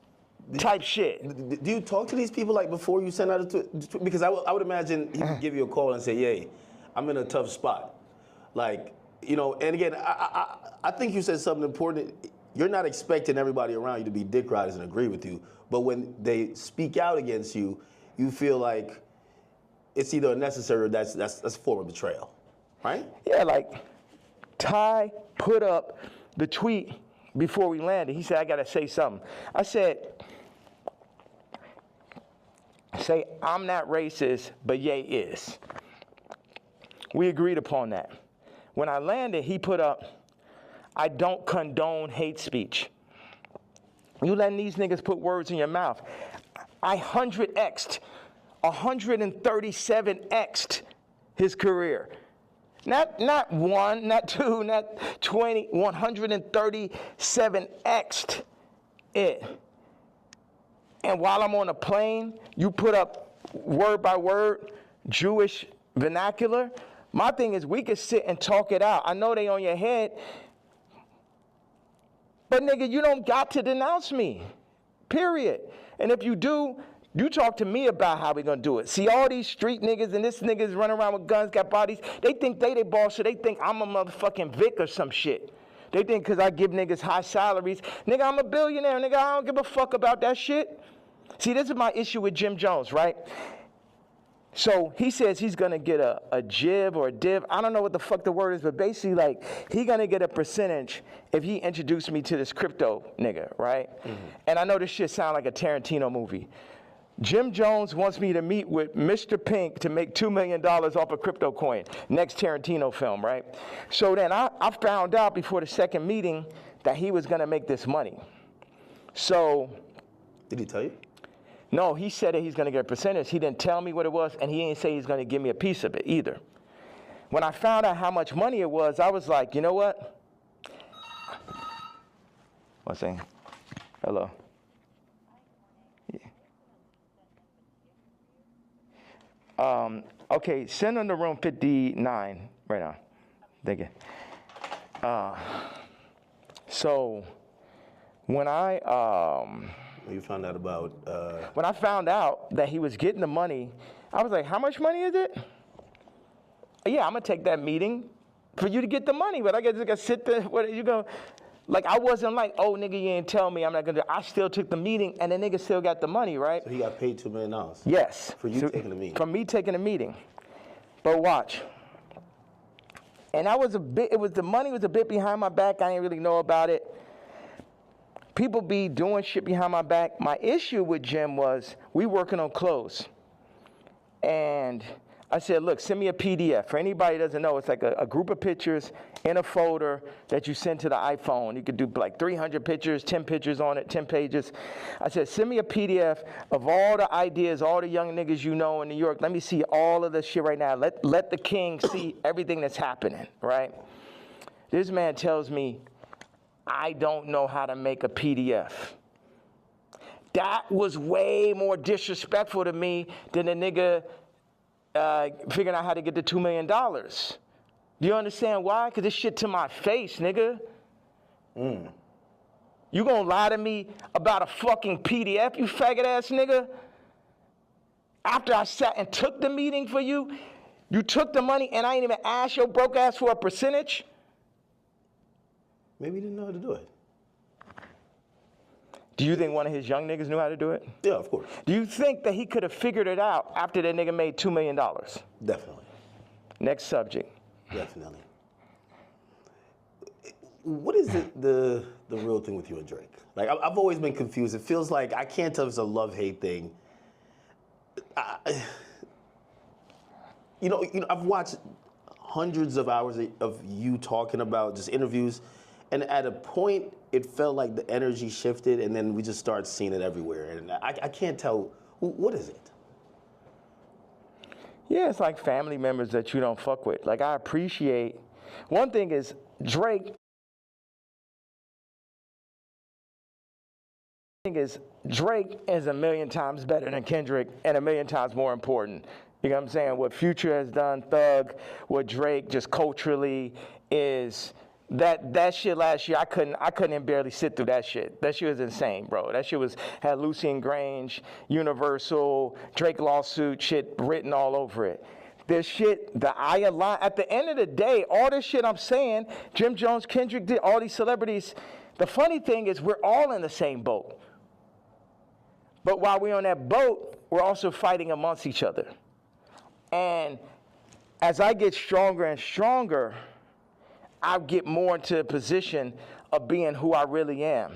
[SPEAKER 3] type shit.
[SPEAKER 6] Do you talk to these people like before you send out a tweet? Because I would imagine he would give you a call and say, "Yay, I'm in a tough spot." Like, you know, and again, I think you said something important. You're not expecting everybody around you to be dick riders and agree with you, but when they speak out against you, you feel like it's either unnecessary or that's a form of betrayal, right?
[SPEAKER 3] Yeah, like Ty put up the tweet before we landed. He said, "I gotta say something." I said, "Say I'm not racist, but Ye is." We agreed upon that. When I landed, he put up, "I don't condone hate speech." You letting these niggas put words in your mouth. I 100x'd, 137x'd his career. Not one, not two, not 20, 137x'd it. And while I'm on a plane, you put up word by word Jewish vernacular. My thing is we could sit and talk it out. I know they on your head, but nigga, you don't got to denounce me, period. And if you do, you talk to me about how we gonna do it. See all these street niggas and this niggas running around with guns, got bodies, they think they boss, so they think I'm a motherfucking Vic or some shit. They think because I give niggas high salaries, nigga, I'm a billionaire, nigga, I don't give a fuck about that shit. See, this is my issue with Jim Jones, right? So he says he's gonna get a jib or a div. I don't know what the fuck the word is, but basically like he gonna get a percentage if he introduced me to this crypto nigga, right? Mm-hmm. And I know this shit sound like a Tarantino movie. Jim Jones wants me to meet with Mr. Pink to make $2 million off a crypto coin. Next Tarantino film, right? So then I found out before the second meeting that he was gonna make this money. So.
[SPEAKER 6] Did he tell you?
[SPEAKER 3] No, he said that he's going to get a percentage. He didn't tell me what it was, and he didn't say he's going to give me a piece of it either. When I found out how much money it was, I was like, you know what? One second. Hello. Yeah. Okay, send them to room 59 right now. Thank you. So when
[SPEAKER 6] You found out about...
[SPEAKER 3] When I found out that he was getting the money, I was like, how much money is it? Yeah, I'm going to take that meeting for you to get the money, but I got to sit there. What you go? Like, I wasn't like, oh, nigga, you ain't tell me I'm not going to do it. I still took the meeting, and the nigga still got the money, right?
[SPEAKER 6] So he got paid $2 million?
[SPEAKER 3] Yes.
[SPEAKER 6] For you taking the meeting?
[SPEAKER 3] For me taking the meeting. But watch. And the money was a bit behind my back. I didn't really know about it. People be doing shit behind my back. My issue with Jim was we working on clothes. And I said, look, send me a PDF. For anybody who doesn't know, it's like a group of pictures in a folder that you send to the iPhone. You could do like 300 pictures, 10 pictures on it, 10 pages. I said, send me a PDF of all the ideas, all the young niggas you know in New York. Let me see all of this shit right now. Let the king see everything that's happening, right? This man tells me, I don't know how to make a PDF. That was way more disrespectful to me than the nigga figuring out how to get the $2 million. Do you understand why? Because this shit to my face, nigga. You gonna lie to me about a fucking PDF, you faggot ass nigga? After I sat and took the meeting for you, you took the money and I ain't even asked your broke ass for a percentage?
[SPEAKER 6] Maybe he didn't know how to do it.
[SPEAKER 3] Do you think one of his young niggas knew how to do it?
[SPEAKER 6] Yeah, of course.
[SPEAKER 3] Do you think that he could have figured it out after that nigga made $2 million?
[SPEAKER 6] Definitely.
[SPEAKER 3] Next subject.
[SPEAKER 6] Definitely. What is the real thing with you and Drake? Like, I've always been confused. It feels like, I can't tell if it's a love-hate thing. You know, I've watched hundreds of hours of you talking about just interviews, and at a point, it felt like the energy shifted, and then we just started seeing it everywhere. And I can't tell, what is it?
[SPEAKER 3] Yeah, it's like family members that you don't fuck with. Like, I appreciate, one thing is, Drake is Drake is a million times better than Kendrick and a million times more important. You know what I'm saying? What Future has done, Thug, what Drake just culturally is. That shit last year, I couldn't even barely sit through that shit. That shit was insane, bro. That shit had Lucian Grange, Universal, Drake lawsuit shit written all over it. This shit, at the end of the day, all this shit I'm saying, Jim Jones, Kendrick did, all these celebrities, the funny thing is we're all in the same boat. But while we're on that boat, we're also fighting amongst each other. And as I get stronger and stronger, I get more into a position of being who I really am.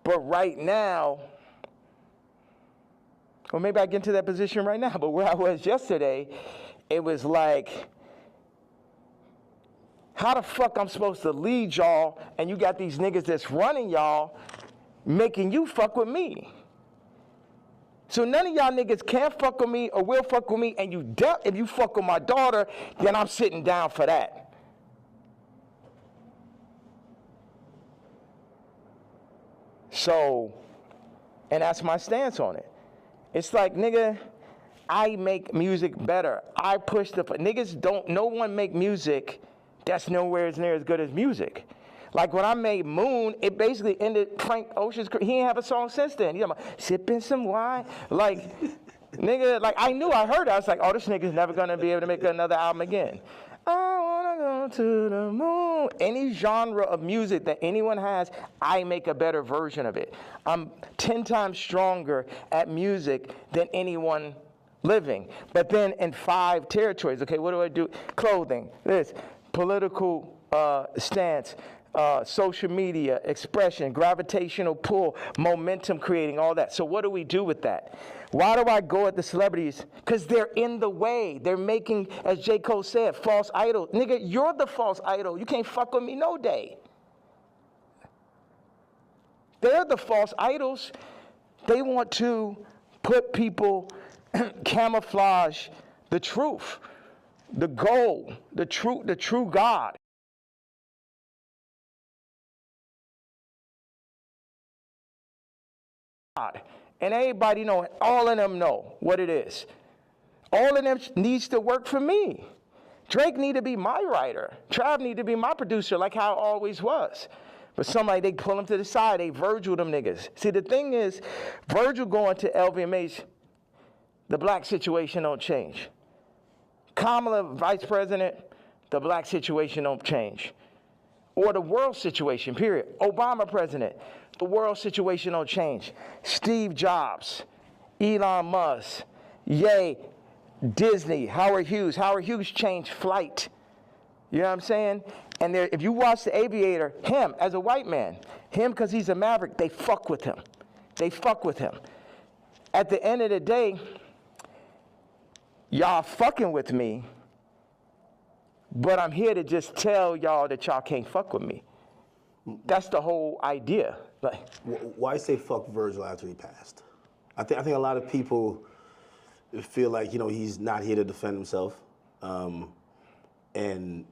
[SPEAKER 3] But right now, or maybe I get into that position right now, but where I was yesterday, it was like, how the fuck I'm supposed to lead y'all and you got these niggas that's running y'all making you fuck with me? So none of y'all niggas can fuck with me or will fuck with me, and if you fuck with my daughter, then I'm sitting down for that. So, and that's my stance on it. It's like, nigga, I make music better. I push no one make music that's nowhere near as good as music. Like when I made Moon, it basically ended Frank Ocean's career. He ain't have a song since then. You know, sipping some wine. Like, nigga, like I heard it. I was like, oh, this nigga's never gonna be able to make another album again. I wanna go to the moon. Any genre of music that anyone has, I make a better version of it. I'm 10 times stronger at music than anyone living. But then in 5 territories, okay, what do I do? Clothing, this, political stance, social media, expression, gravitational pull, momentum creating, all that. So what do we do with that? Why do I go at the celebrities? Because they're in the way. They're making, as J. Cole said, false idol. Nigga, you're the false idol. You can't fuck with me no day. They're the false idols. They want to put people, camouflage the truth, the goal, the true God. And everybody know, all of them know what it is. All of them needs to work for me. Drake need to be my writer. Trav need to be my producer, like how it always was. But they pull him to the side, they Virgil them niggas. See, the thing is, Virgil going to LVMH, the black situation don't change. Kamala, vice president, the black situation don't change. Or the world situation, period. Obama president, the world situation don't change. Steve Jobs, Elon Musk, Ye, Disney, Howard Hughes. Howard Hughes changed flight. You know what I'm saying? And if you watch The Aviator, him as a white man, him because he's a maverick, they fuck with him. They fuck with him. At the end of the day, y'all fucking with me, but I'm here to just tell y'all that y'all can't fuck with me. That's the whole idea. Like,
[SPEAKER 6] why say fuck Virgil after he passed? I think a lot of people feel like, you know, he's not here to defend himself, and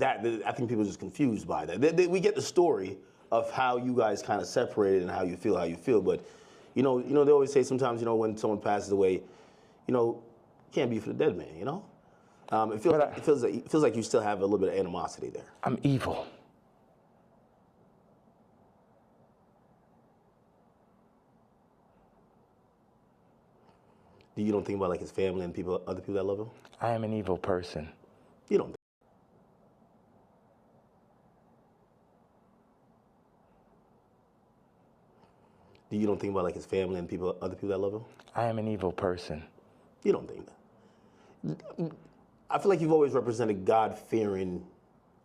[SPEAKER 6] I think people are just confused by that. We get the story of how you guys kind of separated and how you feel, but you know they always say sometimes, you know, when someone passes away, you know, can't be for the dead man, you know. It feels like you still have a little bit of animosity there.
[SPEAKER 3] I'm evil.
[SPEAKER 6] You don't think about like his family and other people that love him?
[SPEAKER 3] I am an evil person.
[SPEAKER 6] You don't. You don't think about like his family and other people that love him?
[SPEAKER 3] I am an evil person.
[SPEAKER 6] You don't think that. I feel like you've always represented God-fearing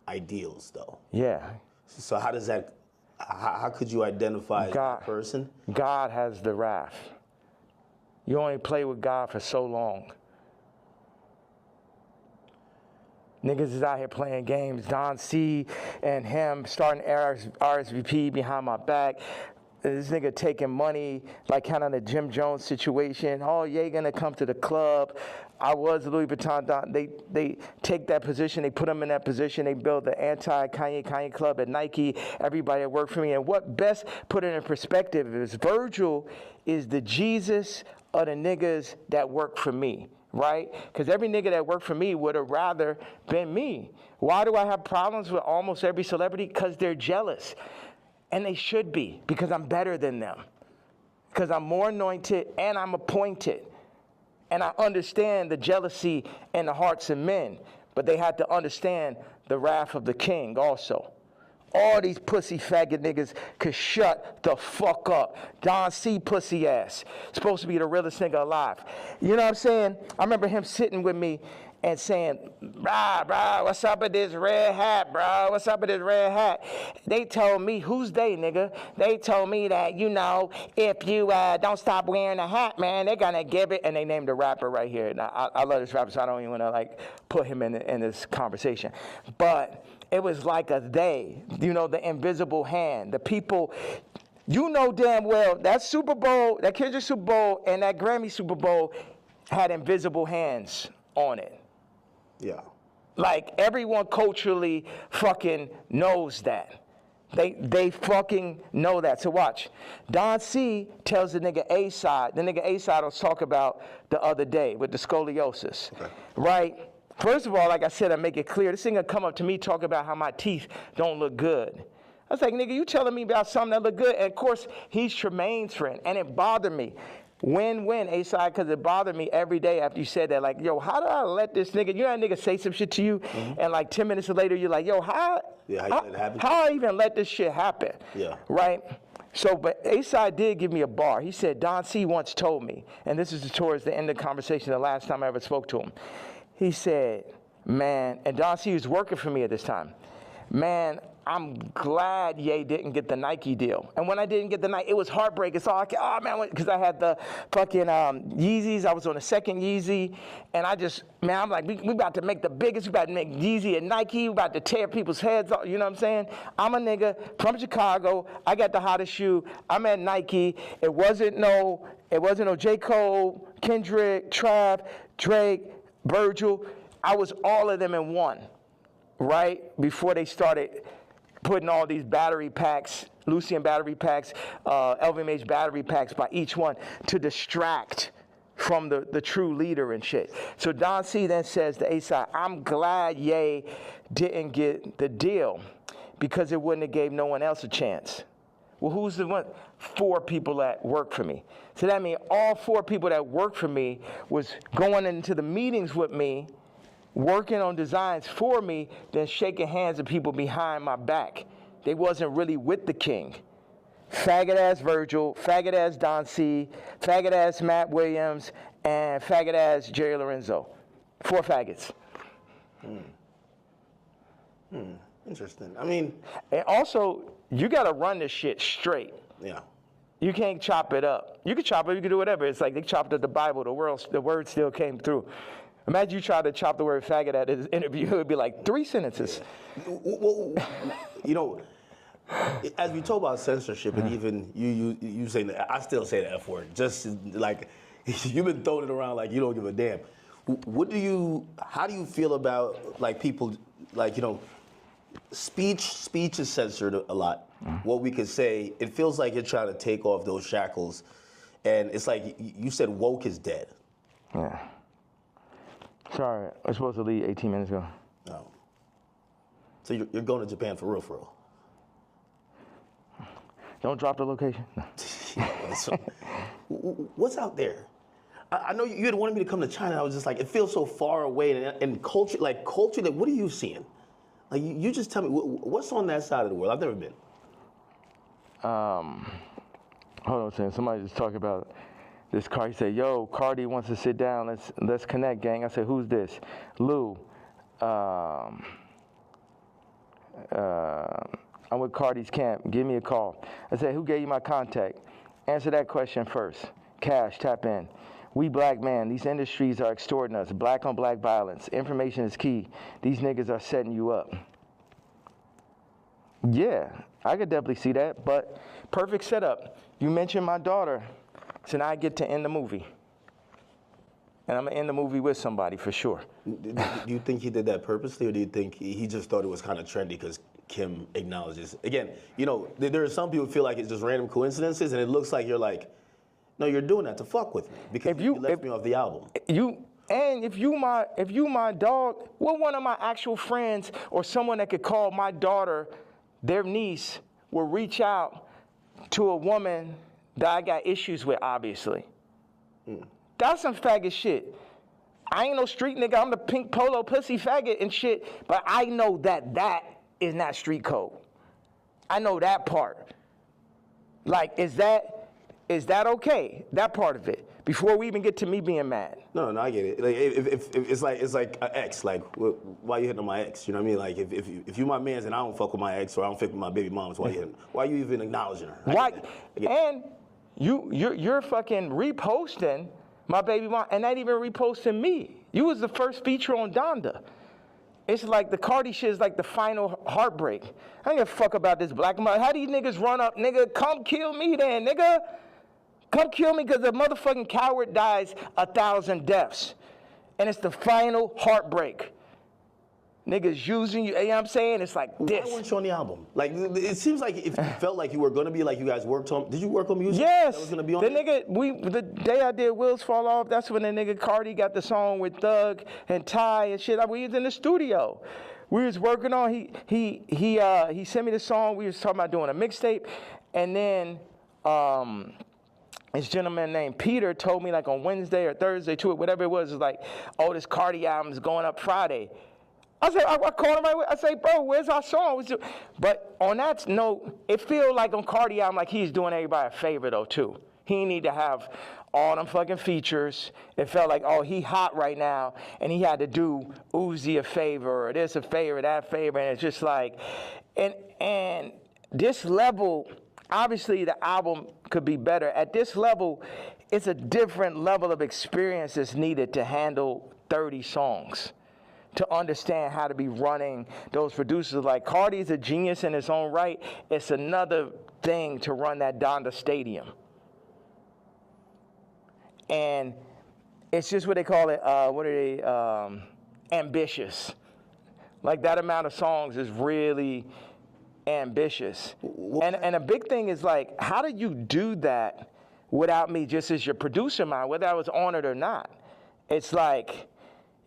[SPEAKER 6] ideals, though.
[SPEAKER 3] Yeah.
[SPEAKER 6] So how could you identify that person?
[SPEAKER 3] God has the wrath. You only play with God for so long. Niggas is out here playing games. Don C and him starting RSVP behind my back. this nigga taking money, like kind of the Jim Jones situation. Oh, yeah, gonna come to the club. I was Louis Vuitton. They take that position. They put him in that position. They build the anti-Kanye club at Nike. Everybody that worked for me. And what best put it in perspective is Virgil is the Jesus of the niggas that work for me, right? Because every nigga that worked for me would have rather been me. Why do I have problems with almost every celebrity? Because they're jealous. And they should be, because I'm better than them. Because I'm more anointed and I'm appointed. And I understand the jealousy in the hearts of men. But they had to understand the wrath of the king also. All these pussy faggot niggas could shut the fuck up. Don C. pussy ass. Supposed to be the realest nigga alive. You know what I'm saying? I remember him sitting with me and saying, bruh, what's up with this red hat, bruh? What's up with this red hat? They told me, who's they, nigga? They told me that, you know, if you don't stop wearing a hat, man, they're gonna give it, and they named a rapper right here. Now, I love this rapper, so I don't even wanna, like, put him in this conversation. But it was like a they, you know, the invisible hand, the people. You know damn well that Super Bowl, that Kendrick Super Bowl and that Grammy Super Bowl had invisible hands on it.
[SPEAKER 6] Yeah.
[SPEAKER 3] Like, everyone culturally fucking knows that. They fucking know that. So watch. Don C tells the nigga A-Side. The nigga A-Side was talk about the other day with the scoliosis. Okay. Right? First of all, like I said, I make it clear. This nigga come up to me talk about how my teeth don't look good. I was like, nigga, you telling me about something that look good? And of course, he's Tremaine's friend. And it bothered me. When, A-Side, because it bothered me every day after you said that. Like, yo, how do I let this nigga, you know that nigga say some shit to you, and like 10 minutes later, you're like, yo, how I even let this shit happen? Yeah. Right? So, but A-Side did give me a bar. He said, Don C once told me, and this is towards the end of the conversation, the last time I ever spoke to him. He said, man, and Don C was working for me at this time. Man, I'm glad Ye didn't get the Nike deal. And when I didn't get the Nike, it was heartbreaking. So oh man, because I had the fucking Yeezys. I was on the second Yeezy. And I just, man, I'm like, we about to make the biggest. We about to make Yeezy and Nike. We about to tear people's heads off. You know what I'm saying? I'm a nigga from Chicago. I got the hottest shoe. I'm at Nike. It wasn't no J. Cole, Kendrick, Trav, Drake, Virgil. I was all of them in one, right? Before they started putting all these battery packs, Lucian battery packs, LVMH battery packs by each one to distract from the true leader and shit. So Don C then says to A-Side, I'm glad Ye didn't get the deal because it wouldn't have gave no one else a chance. Well, who's the one? 4 people that work for me. So that means all 4 people that work for me was going into the meetings with me, working on designs for me, then shaking hands with people behind my back. They wasn't really with the king. Faggot ass Virgil, faggot ass Don C, faggot ass Matt Williams, and faggot ass Jerry Lorenzo. 4 faggots.
[SPEAKER 6] Interesting. I mean,
[SPEAKER 3] and also, you gotta run this shit straight.
[SPEAKER 6] Yeah.
[SPEAKER 3] You can't chop it up. You can chop it, you can do whatever. It's like they chopped up the Bible, the word still came through. Imagine you try to chop the word faggot at his interview, it would be like 3 sentences.
[SPEAKER 6] Well, you know, as we talk about censorship, and even you saying that, I still say the F word. Just like you've been throwing it around like you don't give a damn. How do you feel about like people, like, you know, speech is censored a lot. What we could say, it feels like you're trying to take off those shackles, and it's like you said woke is dead.
[SPEAKER 3] Yeah. Sorry, I was supposed to leave 18 minutes ago.
[SPEAKER 6] No. So you're going to Japan for real, for real?
[SPEAKER 3] Don't drop the location. No.
[SPEAKER 6] So, what's out there? I know you had wanted me to come to China. I was just like, it feels so far away, and culture, like what are you seeing? Like, you just tell me, what's on that side of the world? I've never been.
[SPEAKER 3] Hold on a second. Somebody just talking about this car. He said, yo, Cardi wants to sit down. Let's connect, gang. I said, who's this? Lou. I'm with Cardi's camp. Give me a call. I said, who gave you my contact? Answer that question first. Cash, tap in. We black man, these industries are extorting us. Black on black violence. Information is key. These niggas are setting you up. Yeah, I could definitely see that, but perfect setup. You mentioned my daughter, so now I get to end the movie. And I'm going to end the movie with somebody for sure.
[SPEAKER 6] Do you think he did that purposely, or do you think he just thought it was kind of trendy because Kim acknowledges? Again, you know, there are some people who feel like it's just random coincidences, and it looks like you're like, no, you're doing that to fuck with me because you left me off the album.
[SPEAKER 3] If you my dog, what one of my actual friends or someone that could call my daughter their niece will reach out to a woman that I got issues with, obviously. That's some faggot shit. I ain't no street nigga. I'm the pink polo pussy faggot and shit, but I know that is not street code. I know that part. Like, is that okay? That part of it. Before we even get to me being mad.
[SPEAKER 6] No, I get it. Like, if it's like an ex. Like, why you hitting on my ex? You know what I mean? Like, if you my man's and I don't fuck with my ex or I don't fuck with my baby moms, why you even acknowledging her?
[SPEAKER 3] Why? And you're fucking reposting my baby mom, and not even reposting me. You was the first feature on Donda. It's like the Cardi shit is like the final heartbreak. I don't give a fuck about this black mother. How these niggas run up, nigga? Come kill me then, nigga. Come kill me because a motherfucking coward dies 1,000 deaths. And it's the final heartbreak. Niggas using you, you know what I'm saying? It's like this.
[SPEAKER 6] Why weren't you on the album? Like, it seems like if you felt like you were going to be, like you guys worked on, did you work on music?
[SPEAKER 3] Yes.
[SPEAKER 6] That was going to be on
[SPEAKER 3] the day I did Wheels Fall Off, that's when the nigga Cardi got the song with Thug and Ty and shit. We was in the studio. We was working on, he sent me the song. We was talking about doing a mixtape. And then, this gentleman named Peter told me like on Wednesday or Thursday, whatever it was like, oh, this Cardi album is going up Friday. I said, I called him right away. I say, bro, where's our song? But on that note, it feel like on Cardi album, like he's doing everybody a favor though too. He need to have all them fucking features. It felt like, oh, he hot right now, and he had to do Uzi a favor, or this a favor, that favor, and it's just like, and this level. Obviously, the album could be better. At this level, it's a different level of experience that's needed to handle 30 songs, to understand how to be running those producers. Like, Cardi's a genius in his own right. It's another thing to run that Donda Stadium. And it's just what they call it, ambitious. Like, that amount of songs is really ambitious. And a big thing is like, how do you do that without me just as your producer mind, whether I was on it or not? It's like,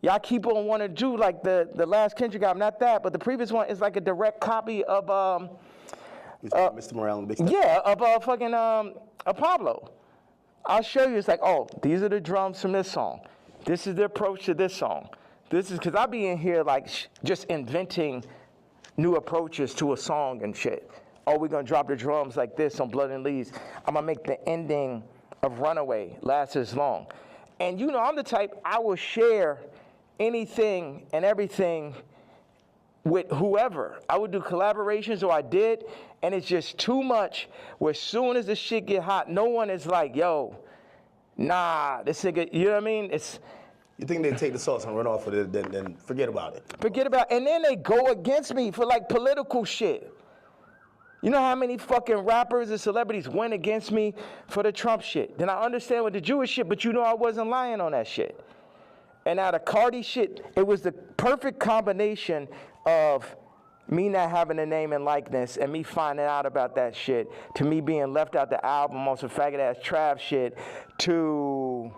[SPEAKER 3] y'all keep on wanting to do like the last Kendrick album, not that, but the previous one is like a direct copy of
[SPEAKER 6] Mr. Morale and Big Step.
[SPEAKER 3] Yeah, of fucking Pablo. I'll show you. It's like, oh, these are the drums from this song. This is the approach to this song. This is because I be in here like just inventing new approaches to a song and shit. Oh, we're gonna drop the drums like this on Blood and Leaves. I'm gonna make the ending of Runaway last as long. And you know, I'm the type, I will share anything and everything with whoever. I would do collaborations, or I did, and it's just too much where as soon as the shit get hot, no one is like, yo, nah, this nigga, you know what I mean?
[SPEAKER 6] You think they take the sauce and run off with it, then forget about it.
[SPEAKER 3] Forget about it. And then they go against me for like political shit. You know how many fucking rappers and celebrities went against me for the Trump shit? Then I understand with the Jewish shit, but you know I wasn't lying on that shit. And now the Cardi shit, it was the perfect combination of me not having a name and likeness and me finding out about that shit, to me being left out the album on some faggot ass Trav shit, to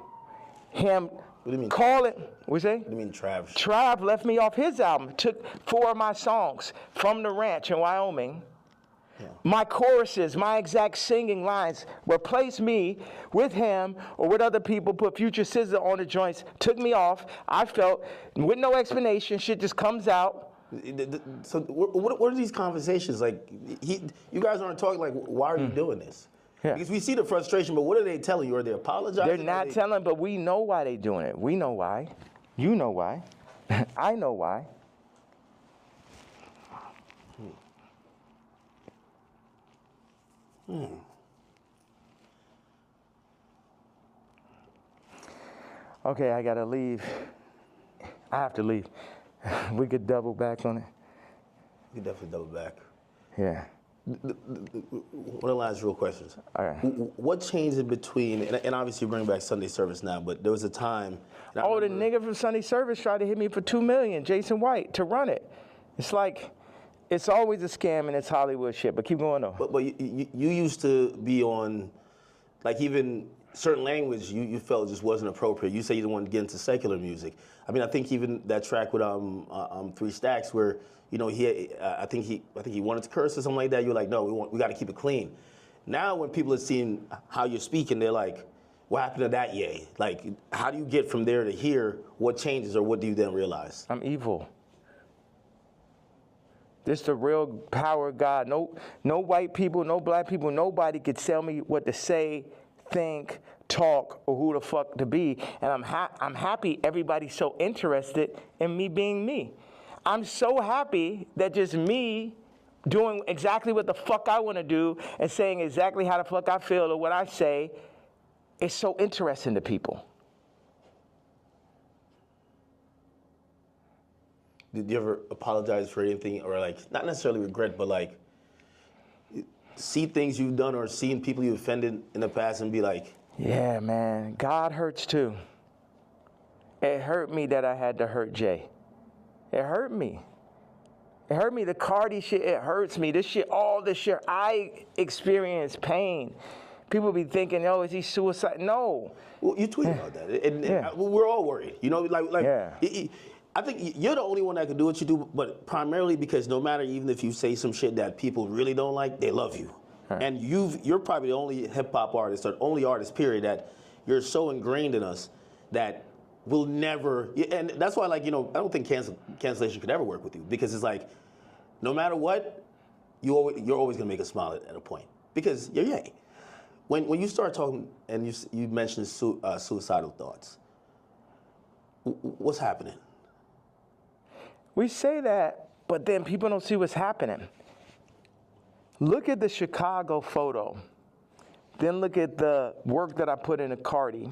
[SPEAKER 3] him.
[SPEAKER 6] What do you mean?
[SPEAKER 3] Call it. What you say?
[SPEAKER 6] What do you mean Trav?
[SPEAKER 3] Trav left me off his album. Took 4 of my songs from the ranch in Wyoming. Yeah. My choruses, my exact singing lines, replaced me with him or with other people, put Future Scissor on the joints, took me off. I felt, with no explanation, shit just comes out.
[SPEAKER 6] So what are these conversations? Like, you guys aren't talking like, why are you doing this? Yeah. Because we see the frustration, but what are they telling you? Are they apologizing?
[SPEAKER 3] They're not telling, but we know why they're doing it. We know why. You know why. I know why. Okay, I gotta leave. I have to leave. We could double back on it.
[SPEAKER 6] We definitely double back.
[SPEAKER 3] Yeah.
[SPEAKER 6] One of the last real questions.
[SPEAKER 3] All right.
[SPEAKER 6] What changed in between, and obviously you bring back Sunday service now, but there was a time.
[SPEAKER 3] Oh, the nigga from Sunday service tried to hit me for $2 million, Jason White, to run it. It's like, it's always a scam and it's Hollywood shit, but keep going though.
[SPEAKER 6] But you used to be on, like even certain language you felt just wasn't appropriate. You say you didn't want to get into secular music. I mean, I think even that track with 3 Stacks where, you know, I think he wanted to curse or something like that. You're like, no, we got to keep it clean. Now when people are seeing how you're speaking, they're like, what happened to that yay? Like, how do you get from there to here? What changes or what do you then realize?
[SPEAKER 3] I'm evil. This the real power of God. No white people, no black people, nobody could tell me what to say, think, talk, or who the fuck to be. And I'm happy everybody's so interested in me being me. I'm so happy that just me doing exactly what the fuck I want to do and saying exactly how the fuck I feel or what I say is so interesting to people.
[SPEAKER 6] Did you ever apologize for anything or like, not necessarily regret, but like see things you've done or seen people you offended in the past and be like,
[SPEAKER 3] yeah, man, God hurts too. It hurt me that I had to hurt Jay. It hurt me. It hurt me. The Cardi shit, it hurts me. This shit, all this shit, I experience pain. People be thinking, oh, is he suicide? No.
[SPEAKER 6] Well, you tweeted about that. And we're all worried. You know, I think you're the only one that can do what you do, but primarily because no matter even if you say some shit that people really don't like, they love you. Right. And you're probably the only hip-hop artist or only artist, period, that you're so ingrained in us that we'll never, and that's why, like, you know, I don't think cancellation could ever work with you because it's like, no matter what, you're always going to make us smile at a point because you're Ye. When you start talking and you mentioned suicidal thoughts, what's happening?
[SPEAKER 3] We say that, but then people don't see what's happening. Look at the Chicago photo. Then look at the work that I put into Cardi.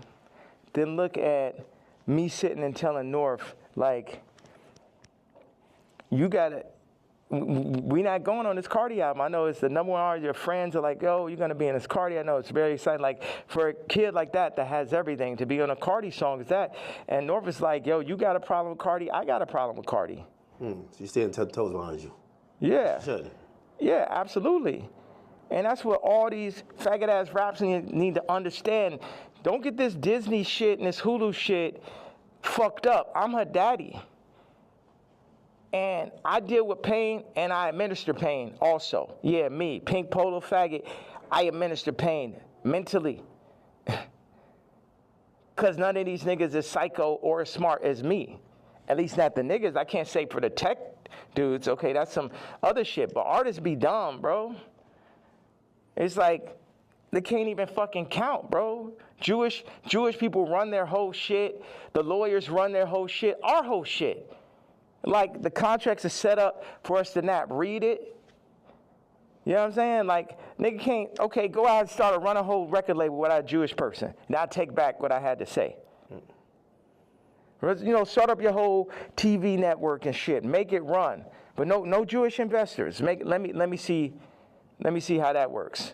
[SPEAKER 3] Then look at me sitting and telling North, like, you gotta, we not going on this Cardi album. I know it's the #1 artist. Your friends are like, yo, you're gonna be in this Cardi. I know it's very exciting. Like, for a kid like that has everything, to be on a Cardi song is that. And North is like, yo, you got a problem with Cardi? I got a problem with Cardi.
[SPEAKER 6] So you're staying 10 toes behind you.
[SPEAKER 3] Yeah.
[SPEAKER 6] You should.
[SPEAKER 3] Yeah, absolutely. And that's what all these faggot-ass raps need to understand. Don't get this Disney shit and this Hulu shit fucked up. I'm her daddy. And I deal with pain and I administer pain also. Yeah, me, pink polo faggot, I administer pain mentally. Because none of these niggas is psycho or as smart as me. At least not the niggas. I can't say for the tech dudes. Okay, that's some other shit. But artists be dumb, bro. It's like they can't even fucking count, bro. Jewish people run their whole shit. The lawyers run their whole shit. Our whole shit. Like, the contracts are set up for us to not read it. You know what I'm saying? Like, nigga can't, okay, go out and start run a whole record label without a Jewish person. Now take back what I had to say. You know, start up your whole TV network and shit. Make it run. But no Jewish investors. Let me see how that works.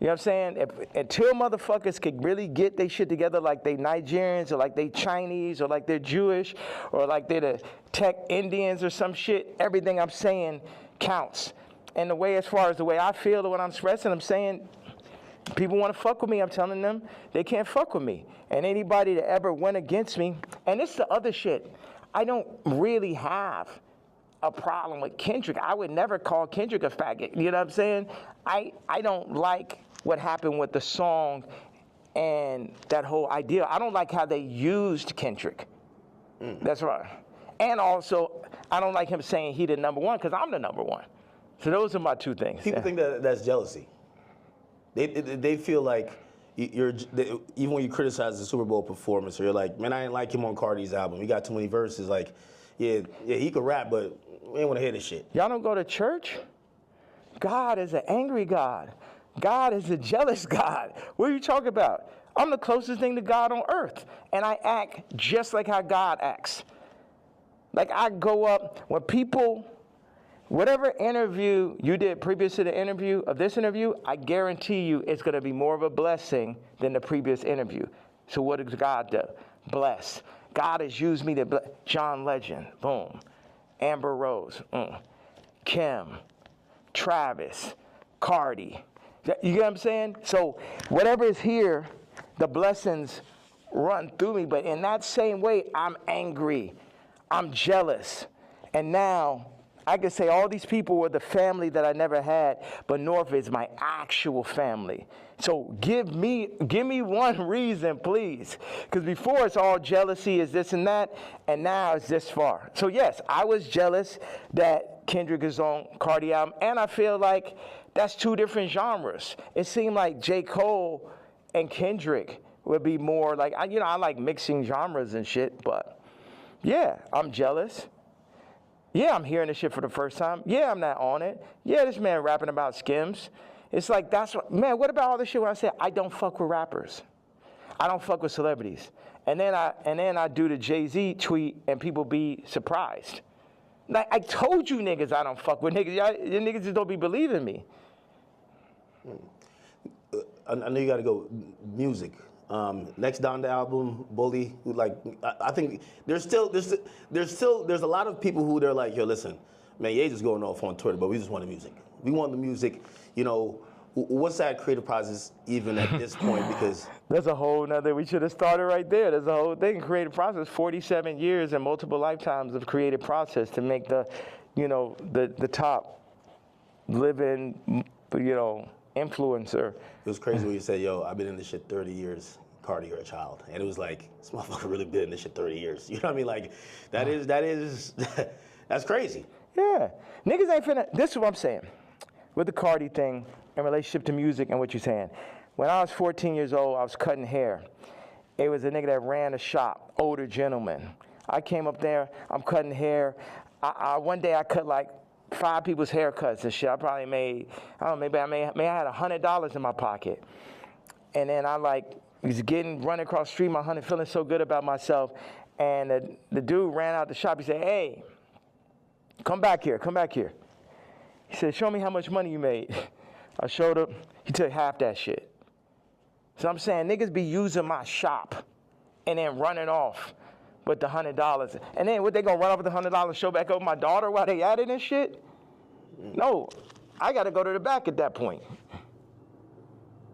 [SPEAKER 3] You know what I'm saying? Until motherfuckers could really get their shit together like they Nigerians or like they Chinese or like they're Jewish or like they're the tech Indians or some shit, everything I'm saying counts. And the way, as far as the way I feel or what I'm expressing, I'm saying people want to fuck with me, I'm telling them they can't fuck with me. And anybody that ever went against me, and it's the other shit, I don't really have a problem with Kendrick. I would never call Kendrick a faggot. You know what I'm saying? I don't like what happened with the song and that whole idea. I don't like how they used Kendrick. That's right. And also, I don't like him saying he the #1 because I'm the #1. So those are my two things.
[SPEAKER 6] People think that's jealousy. They feel like even when you criticize the Super Bowl performance, or you're like, man, I didn't like him on Cardi's album. He got too many verses. Like, yeah, he could rap, but we ain't want to hear this shit.
[SPEAKER 3] Y'all don't go to church? God is an angry God. God is a jealous God. What are you talking about? I'm the closest thing to God on earth, and I act just like how God acts. Like, I go up when people Whatever interview you did previous to the interview of this interview, I guarantee you it's going to be more of a blessing than the previous interview. So what does God do? Bless. God has used me to bless. John Legend, boom. Amber Rose, Kim, Travis, Cardi. You get what I'm saying? So whatever is here, the blessings run through me. But in that same way, I'm angry. I'm jealous. And now I can say all these people were the family that I never had, but North is my actual family. So give me one reason, please. Because before it's all jealousy, is this and that, and now it's this far. So yes, I was jealous that Kendrick is on Cardi album, and I feel like that's two different genres. It seemed like J. Cole and Kendrick would be more like, I like mixing genres and shit, but yeah, I'm jealous. Yeah, I'm hearing this shit for the first time. Yeah, I'm not on it. Yeah, this man rapping about Skims. It's like, that's what, man, what about all this shit when I say I don't fuck with rappers? I don't fuck with celebrities. And then I do the Jay-Z tweet and people be surprised. Like, I told you niggas I don't fuck with niggas. Y'all niggas just don't be believing me.
[SPEAKER 6] I know you got to go music. Next Donda album, Bully. Like, I think there's a lot of people who they're like, yo, listen, man, Ye just going off on Twitter, but we just want the music. We want the music. You know, what's that creative process even at this point? Because
[SPEAKER 3] there's a whole nother. We should have started right there. There's a whole thing. Creative process. 47 years and multiple lifetimes of creative process to make the top living, influencer.
[SPEAKER 6] It was crazy when you said, yo, I've been in this shit 30 years. Cardi, you're a child. And it was like, this motherfucker really been in this shit 30 years. You know what I mean? Like, that's crazy.
[SPEAKER 3] Yeah. Niggas ain't finna, this is what I'm saying. With the Cardi thing in relationship to music and what you're saying. When I was 14 years old, I was cutting hair. It was a nigga that ran a shop, older gentleman. I came up there, I'm cutting hair. One day I cut like 5 people's haircuts and shit. I probably made, I don't know, maybe I had $100 in my pocket. And then I was running across the street, my honey, feeling so good about myself. And the dude ran out the shop. He said, hey, come back here. He said, show me how much money you made. I showed him. He took half that shit. So I'm saying niggas be using my shop and then running off with the $100. And then what, they gonna run off with the $100, show back over my daughter while they at it and shit? No, I gotta go to the back at that point.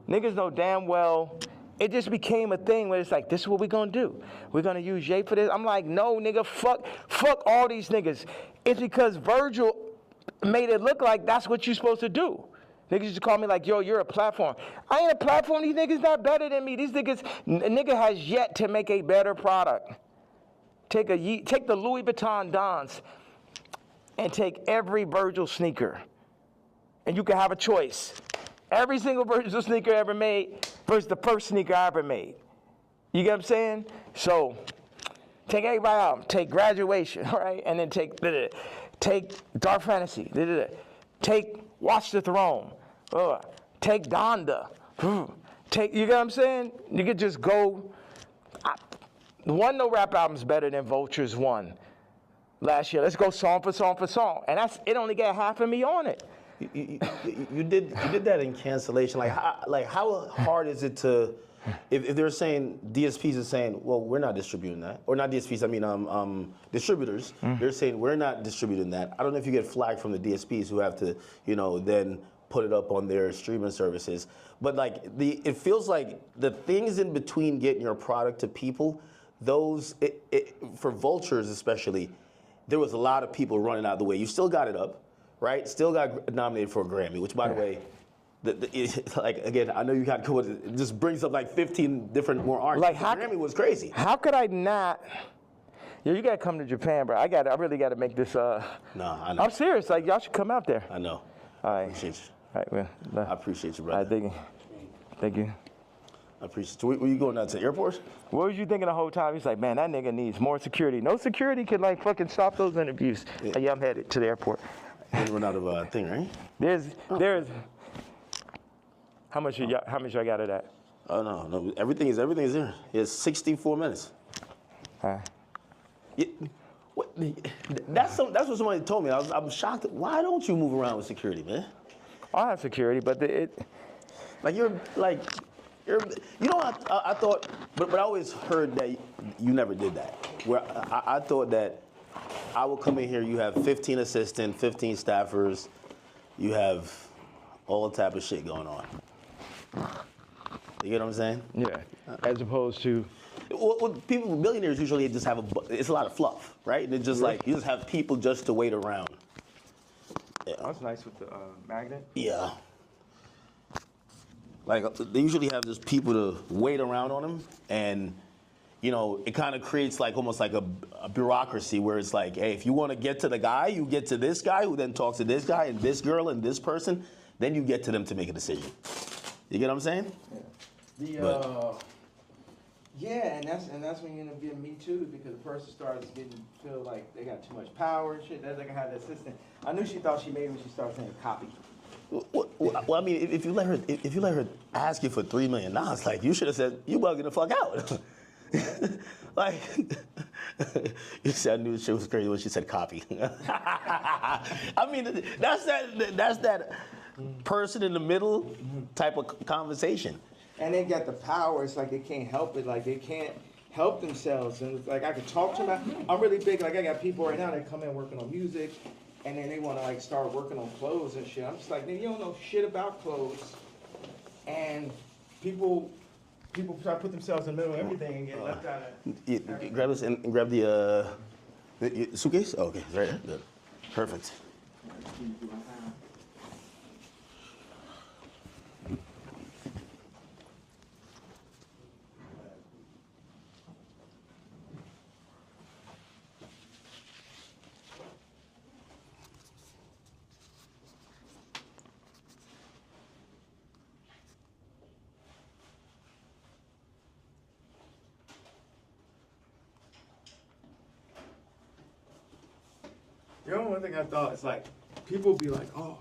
[SPEAKER 3] Niggas know damn well, it just became a thing where it's like, this is what we gonna do. We're gonna use Jay for this. I'm like, no, nigga, fuck all these niggas. It's because Virgil made it look like that's what you're supposed to do. Niggas used to call me like, yo, you're a platform. I ain't a platform. These niggas not better than me. These niggas, nigga has yet to make a better product. Take the Louis Vuitton Dons and take every Virgil sneaker. And you can have a choice. Every single Virgil sneaker ever made versus the first sneaker I ever made. You get what I'm saying? So take everybody out. Take Graduation, all right? And then take Dark Fantasy. Take Watch the Throne. Take Donda. You get what I'm saying? You could just go. No rap album's better than Vulture's one last year. Let's go song for song for song. And it only got half of me on it.
[SPEAKER 6] You did that in Cancellation. How hard is it to, if they're saying, DSPs are saying, well, we're not distributing that. Or not DSPs, I mean distributors. They're saying, we're not distributing that. I don't know if you get flagged from the DSPs who have to, then put it up on their streaming services. But it feels like the things in between getting your product to people, for Vultures especially, there was a lot of people running out of the way. You still got it up, right? Still got nominated for a Grammy, which, by the way, again, I know you got to it just brings up 15 different more artists. Grammy was crazy.
[SPEAKER 3] How could I not? Yeah, you gotta come to Japan, bro. I really gotta make this.
[SPEAKER 6] No, I know.
[SPEAKER 3] I'm serious. Y'all should come out there.
[SPEAKER 6] I know.
[SPEAKER 3] All right.
[SPEAKER 6] I appreciate you.
[SPEAKER 3] All right, well,
[SPEAKER 6] I appreciate you, brother.
[SPEAKER 3] All right, thank you.
[SPEAKER 6] I appreciate you. Were you going out to the airport?
[SPEAKER 3] What was you thinking the whole time? He's like, man, that nigga needs more security. No security can fucking stop those interviews. Yeah, I'm headed to the airport.
[SPEAKER 6] You run out of thing, right?
[SPEAKER 3] There's. How much I got of that?
[SPEAKER 6] Oh no, everything is there. It's 64 minutes.
[SPEAKER 3] All right.
[SPEAKER 6] Yeah. That's what somebody told me. I'm shocked. Why don't you move around with security, man?
[SPEAKER 3] I have security, but
[SPEAKER 6] You know, I thought, but I always heard that you never did that. Where I thought that I would come in here, you have 15 assistants, 15 staffers, you have all type of shit going on. You get what I'm saying?
[SPEAKER 3] yeah, as opposed to.
[SPEAKER 6] Well, people, millionaires usually just have it's a lot of fluff, right? And it's just like, you just have people just to wait around. Yeah.
[SPEAKER 3] That's nice with the magnet.
[SPEAKER 6] Yeah. Like, they usually have just people to wait around on them, and, you know, it kind of creates like almost like a bureaucracy where it's like, hey, if you want to get to the guy, you get to this guy who then talks to this guy and this girl and this person, then you get to them to make a decision. You get what I'm saying?
[SPEAKER 3] Yeah. Yeah, and that's when you end up getting Me Too, because the person starts feel like they got too much power and shit. That's like I had the assistant. I knew she thought she made me when she started saying copy.
[SPEAKER 6] Well, I mean, if you let her ask you for $3 million, like, you should have said, you bugging the fuck out. Like, you said I knew the shit was crazy when she said copy. I mean, that's that person in the middle type of conversation.
[SPEAKER 3] And they got the power. It's like they can't help it. Like they can't help themselves. And it's like I could talk to them. I'm really big. Like I got people right now that come in working on music, and then they want to like start working on clothes and shit. I'm just like, you don't know shit about clothes. And people try to put themselves in the middle of everything and get left out of.
[SPEAKER 6] Grab this and grab the suitcase. Oh, okay, it's right there. Good. Perfect.
[SPEAKER 3] You know, one thing I thought is like, people be like, oh,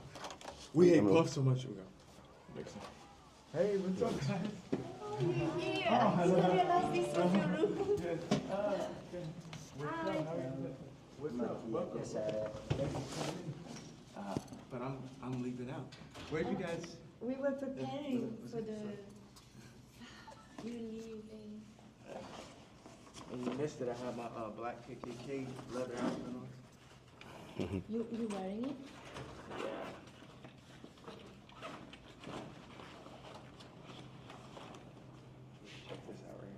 [SPEAKER 3] we hate Puff so much. We go, Nixon. Hey, what's up, guys? What's up? Welcome. But I'm leaving out. Where'd you guys?
[SPEAKER 5] We were preparing for the you leaving.
[SPEAKER 3] And you missed it. I had my black KKK leather outfit on.
[SPEAKER 5] You wearing it?
[SPEAKER 3] Yeah. Check this out right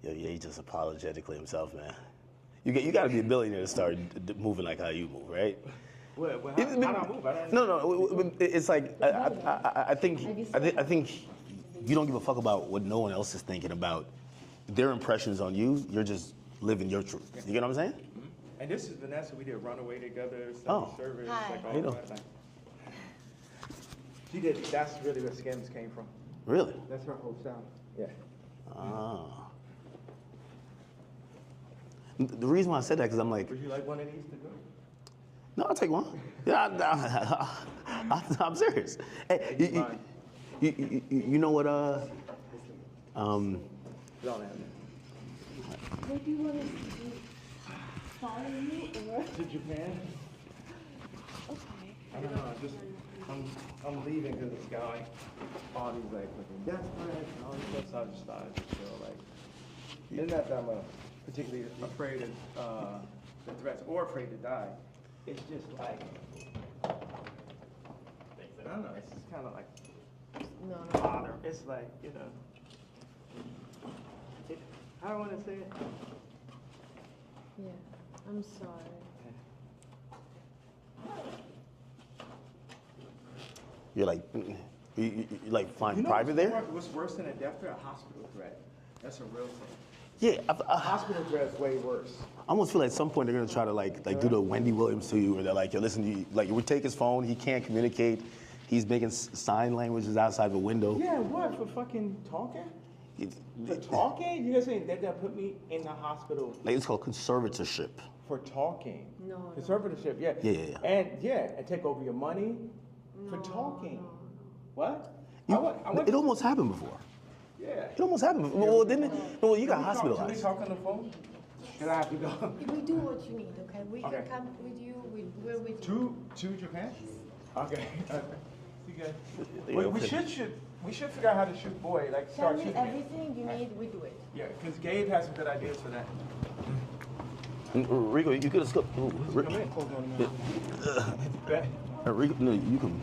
[SPEAKER 6] here. Yo, yeah, he just apologetically himself, man. You got to be a billionaire to start moving like how you move, right?
[SPEAKER 3] Well, how do I move? I don't
[SPEAKER 6] No. It's like I think you don't give a fuck about what no one else is thinking about their impressions on you. You're just living your truth. You get what I'm saying?
[SPEAKER 3] Mm-hmm. And this is Vanessa. We did Runaway together. Service.
[SPEAKER 5] Hi.
[SPEAKER 3] Like all
[SPEAKER 6] How you doing?
[SPEAKER 3] that. She did. That's really where Skims came from.
[SPEAKER 6] Really?
[SPEAKER 3] That's her whole style. Yeah.
[SPEAKER 6] Ah. The reason why I said that because I'm like,
[SPEAKER 3] Would you like one of these to go?
[SPEAKER 6] no, I'll take one. Yeah, I'm serious. Hey, you know what?
[SPEAKER 3] Don't have it.
[SPEAKER 5] What do you want us to do? Follow you or?
[SPEAKER 3] To Japan?
[SPEAKER 5] Okay.
[SPEAKER 3] I don't know. I'm leaving because it's got like all these like fucking death threats and all this stuff. So I just thought I'd just feel like, it's not that I'm particularly afraid of the threats or afraid to die. It's just like, I don't know. It's just kind of like
[SPEAKER 5] No.
[SPEAKER 3] bother. It's like, you know. I don't want to say it.
[SPEAKER 5] Yeah. I'm sorry.
[SPEAKER 6] You're like, you like flying
[SPEAKER 3] You know
[SPEAKER 6] private there?
[SPEAKER 3] what's worse than a death threat? A hospital threat. That's a real thing.
[SPEAKER 6] Yeah.
[SPEAKER 3] A hospital threat is way worse.
[SPEAKER 6] I almost feel like at some point they're gonna try to like do the Wendy Williams to you, where they're like, yo, listen, you would take his phone, he can't communicate, he's making sign languages outside the window.
[SPEAKER 3] Yeah, what, for fucking talking? For talking? You guys saying they're gonna put me in the hospital
[SPEAKER 6] Like, it's called conservatorship.
[SPEAKER 3] for talking?
[SPEAKER 5] No.
[SPEAKER 3] Conservatorship, yeah.
[SPEAKER 6] Yeah.
[SPEAKER 3] And take over your money for talking. What?
[SPEAKER 6] It almost happened before.
[SPEAKER 3] Yeah,
[SPEAKER 6] It almost happened. Well, didn't it? No, well, you got hospitalized.
[SPEAKER 3] Can we talk on the phone? Because I have to go.
[SPEAKER 5] We do what you need, okay? We
[SPEAKER 3] Okay.
[SPEAKER 5] can come with you. We're with you.
[SPEAKER 3] To Japan? Okay. You good?
[SPEAKER 6] Yeah,
[SPEAKER 3] We should figure out how to shoot boy. Like
[SPEAKER 5] Tell
[SPEAKER 3] start
[SPEAKER 5] me
[SPEAKER 3] shooting.
[SPEAKER 5] everything you need. We do it.
[SPEAKER 3] Yeah, because Gabe has some good ideas for that.
[SPEAKER 6] Rico, you could have slipped.
[SPEAKER 3] Come in.
[SPEAKER 6] Rico, no, you can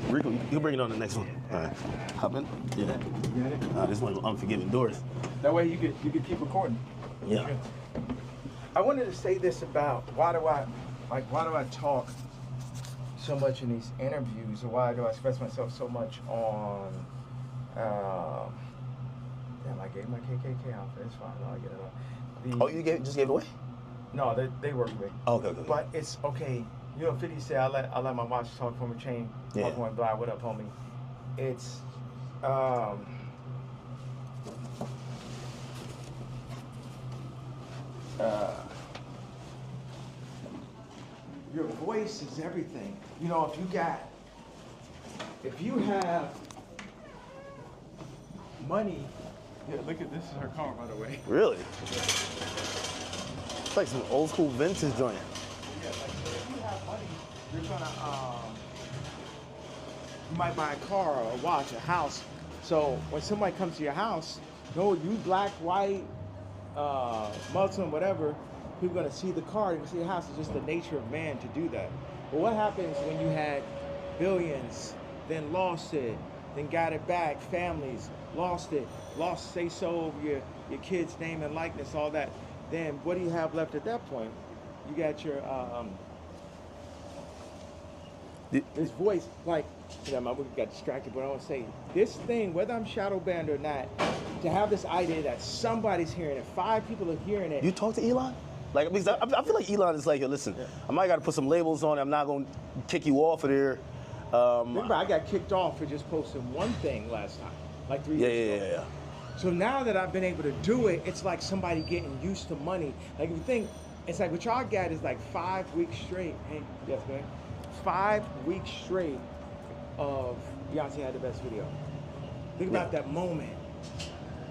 [SPEAKER 6] bring it on the next one. All right. Hop in. Yeah.
[SPEAKER 3] You got it?
[SPEAKER 6] This one's unforgiving doors.
[SPEAKER 3] That way you could keep recording.
[SPEAKER 6] Yeah.
[SPEAKER 3] I wanted to say this about why do I talk so much in these interviews, or why do I express myself so much on damn, I gave my KKK outfit. It's fine. I'll get it off.
[SPEAKER 6] You just gave it away?
[SPEAKER 3] No, they work with me.
[SPEAKER 6] Oh, okay.
[SPEAKER 3] But it's okay. You know, 50 said I let my watch talk from a chain.
[SPEAKER 6] Yeah.
[SPEAKER 3] Talk one blind. What up, homie? It's your voice is everything. You know, if you have money. Yeah, look at this is her car, by the way.
[SPEAKER 6] Really? It's like some old school vintage joint.
[SPEAKER 3] Yeah, like if you have money, you're gonna you might buy a car or a watch, a house. So when somebody comes to your house, no, you black, white, Muslim, whatever, people are gonna see the car, they're gonna see the house. It's just the nature of man to do that. But what happens when you had billions, then lost it, then got it back, families, lost it, say so of your kid's name and likeness, all that. Then what do you have left at that point? You got your this voice, like, you know, we got distracted, but I want to say this thing, whether I'm shadow banned or not, to have this idea that somebody's hearing it, 5 people are hearing it.
[SPEAKER 6] You talk to Elon? Like, because I feel like Elon is like, yo, listen, I might got to put some labels on it. I'm not going to kick you off of there.
[SPEAKER 3] Remember, I got kicked off for just posting one thing last time, like 3 years ago.
[SPEAKER 6] Yeah.
[SPEAKER 3] So now that I've been able to do it, it's like somebody getting used to money. Like, if you think, it's like what y'all got is like 5 weeks straight. Hey, yes, man. 5 weeks straight of Beyonce had the best video. Think about that moment.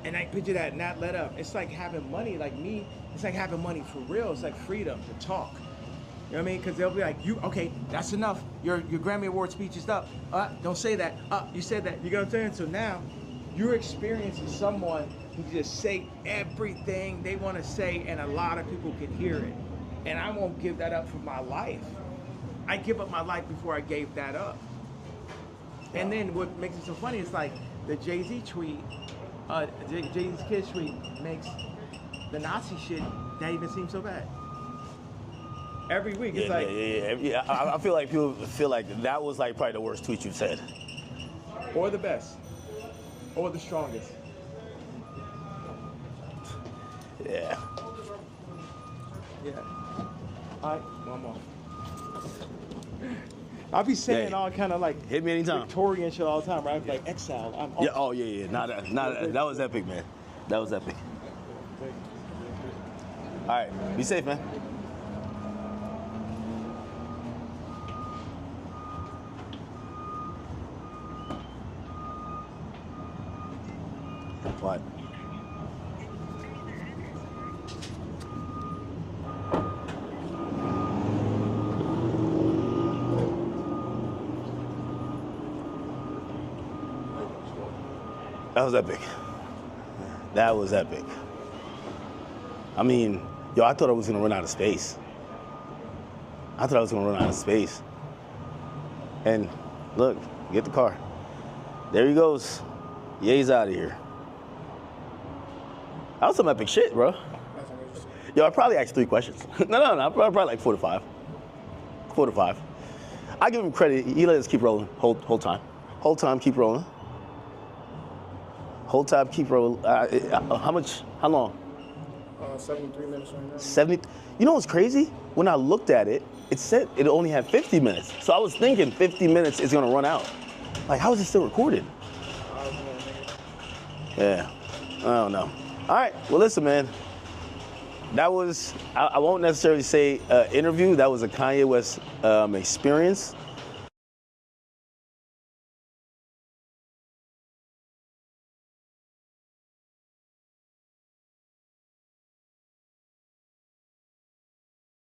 [SPEAKER 3] And I picture that not let up. It's like having money, like me, it's like having money for real. It's like freedom to talk. You know what I mean? Because they'll be like, okay, that's enough. Your Grammy Award speech is up. Don't say that. You said that. You know what I'm saying? So now you're experiencing someone who just say everything they want to say, and a lot of people can hear it. And I won't give that up for my life. I give up my life before I gave that up. And then what makes it so funny is like the Jay-Z tweet, Jay-Z's Kids tweet makes the Nazi shit not even seem so bad. Every week, it's like...
[SPEAKER 6] Yeah. I feel like people feel like that was like probably the worst tweet you've said.
[SPEAKER 3] Or the best. Or the strongest.
[SPEAKER 6] Yeah.
[SPEAKER 3] Yeah. All right, one more. I'll be saying all kind of like
[SPEAKER 6] hit me anytime.
[SPEAKER 3] Victorian shit all the time, right? Like exile. I'm
[SPEAKER 6] Oh yeah. That was epic, man. That was epic. All right, be safe, man. What? That was epic. That was epic. I mean, yo, I thought I was gonna run out of space. And look, get the car. There he goes. Ye's out of here. That was some epic shit, bro. Yo, I probably asked 3 questions. No, probably like 4 to 5. 4 to 5. I give him credit. He let us keep rolling whole time. Whole time, keep rolling. Whole time, keep rolling. How long?
[SPEAKER 4] 73 minutes right now.
[SPEAKER 6] 70. You know what's crazy? When I looked at it, it said it only had 50 minutes. So I was thinking 50 minutes is gonna run out. Like, how is it still recorded? Yeah, I don't know. All right, well, listen, man. That was, I won't necessarily say interview. That was a Kanye West experience.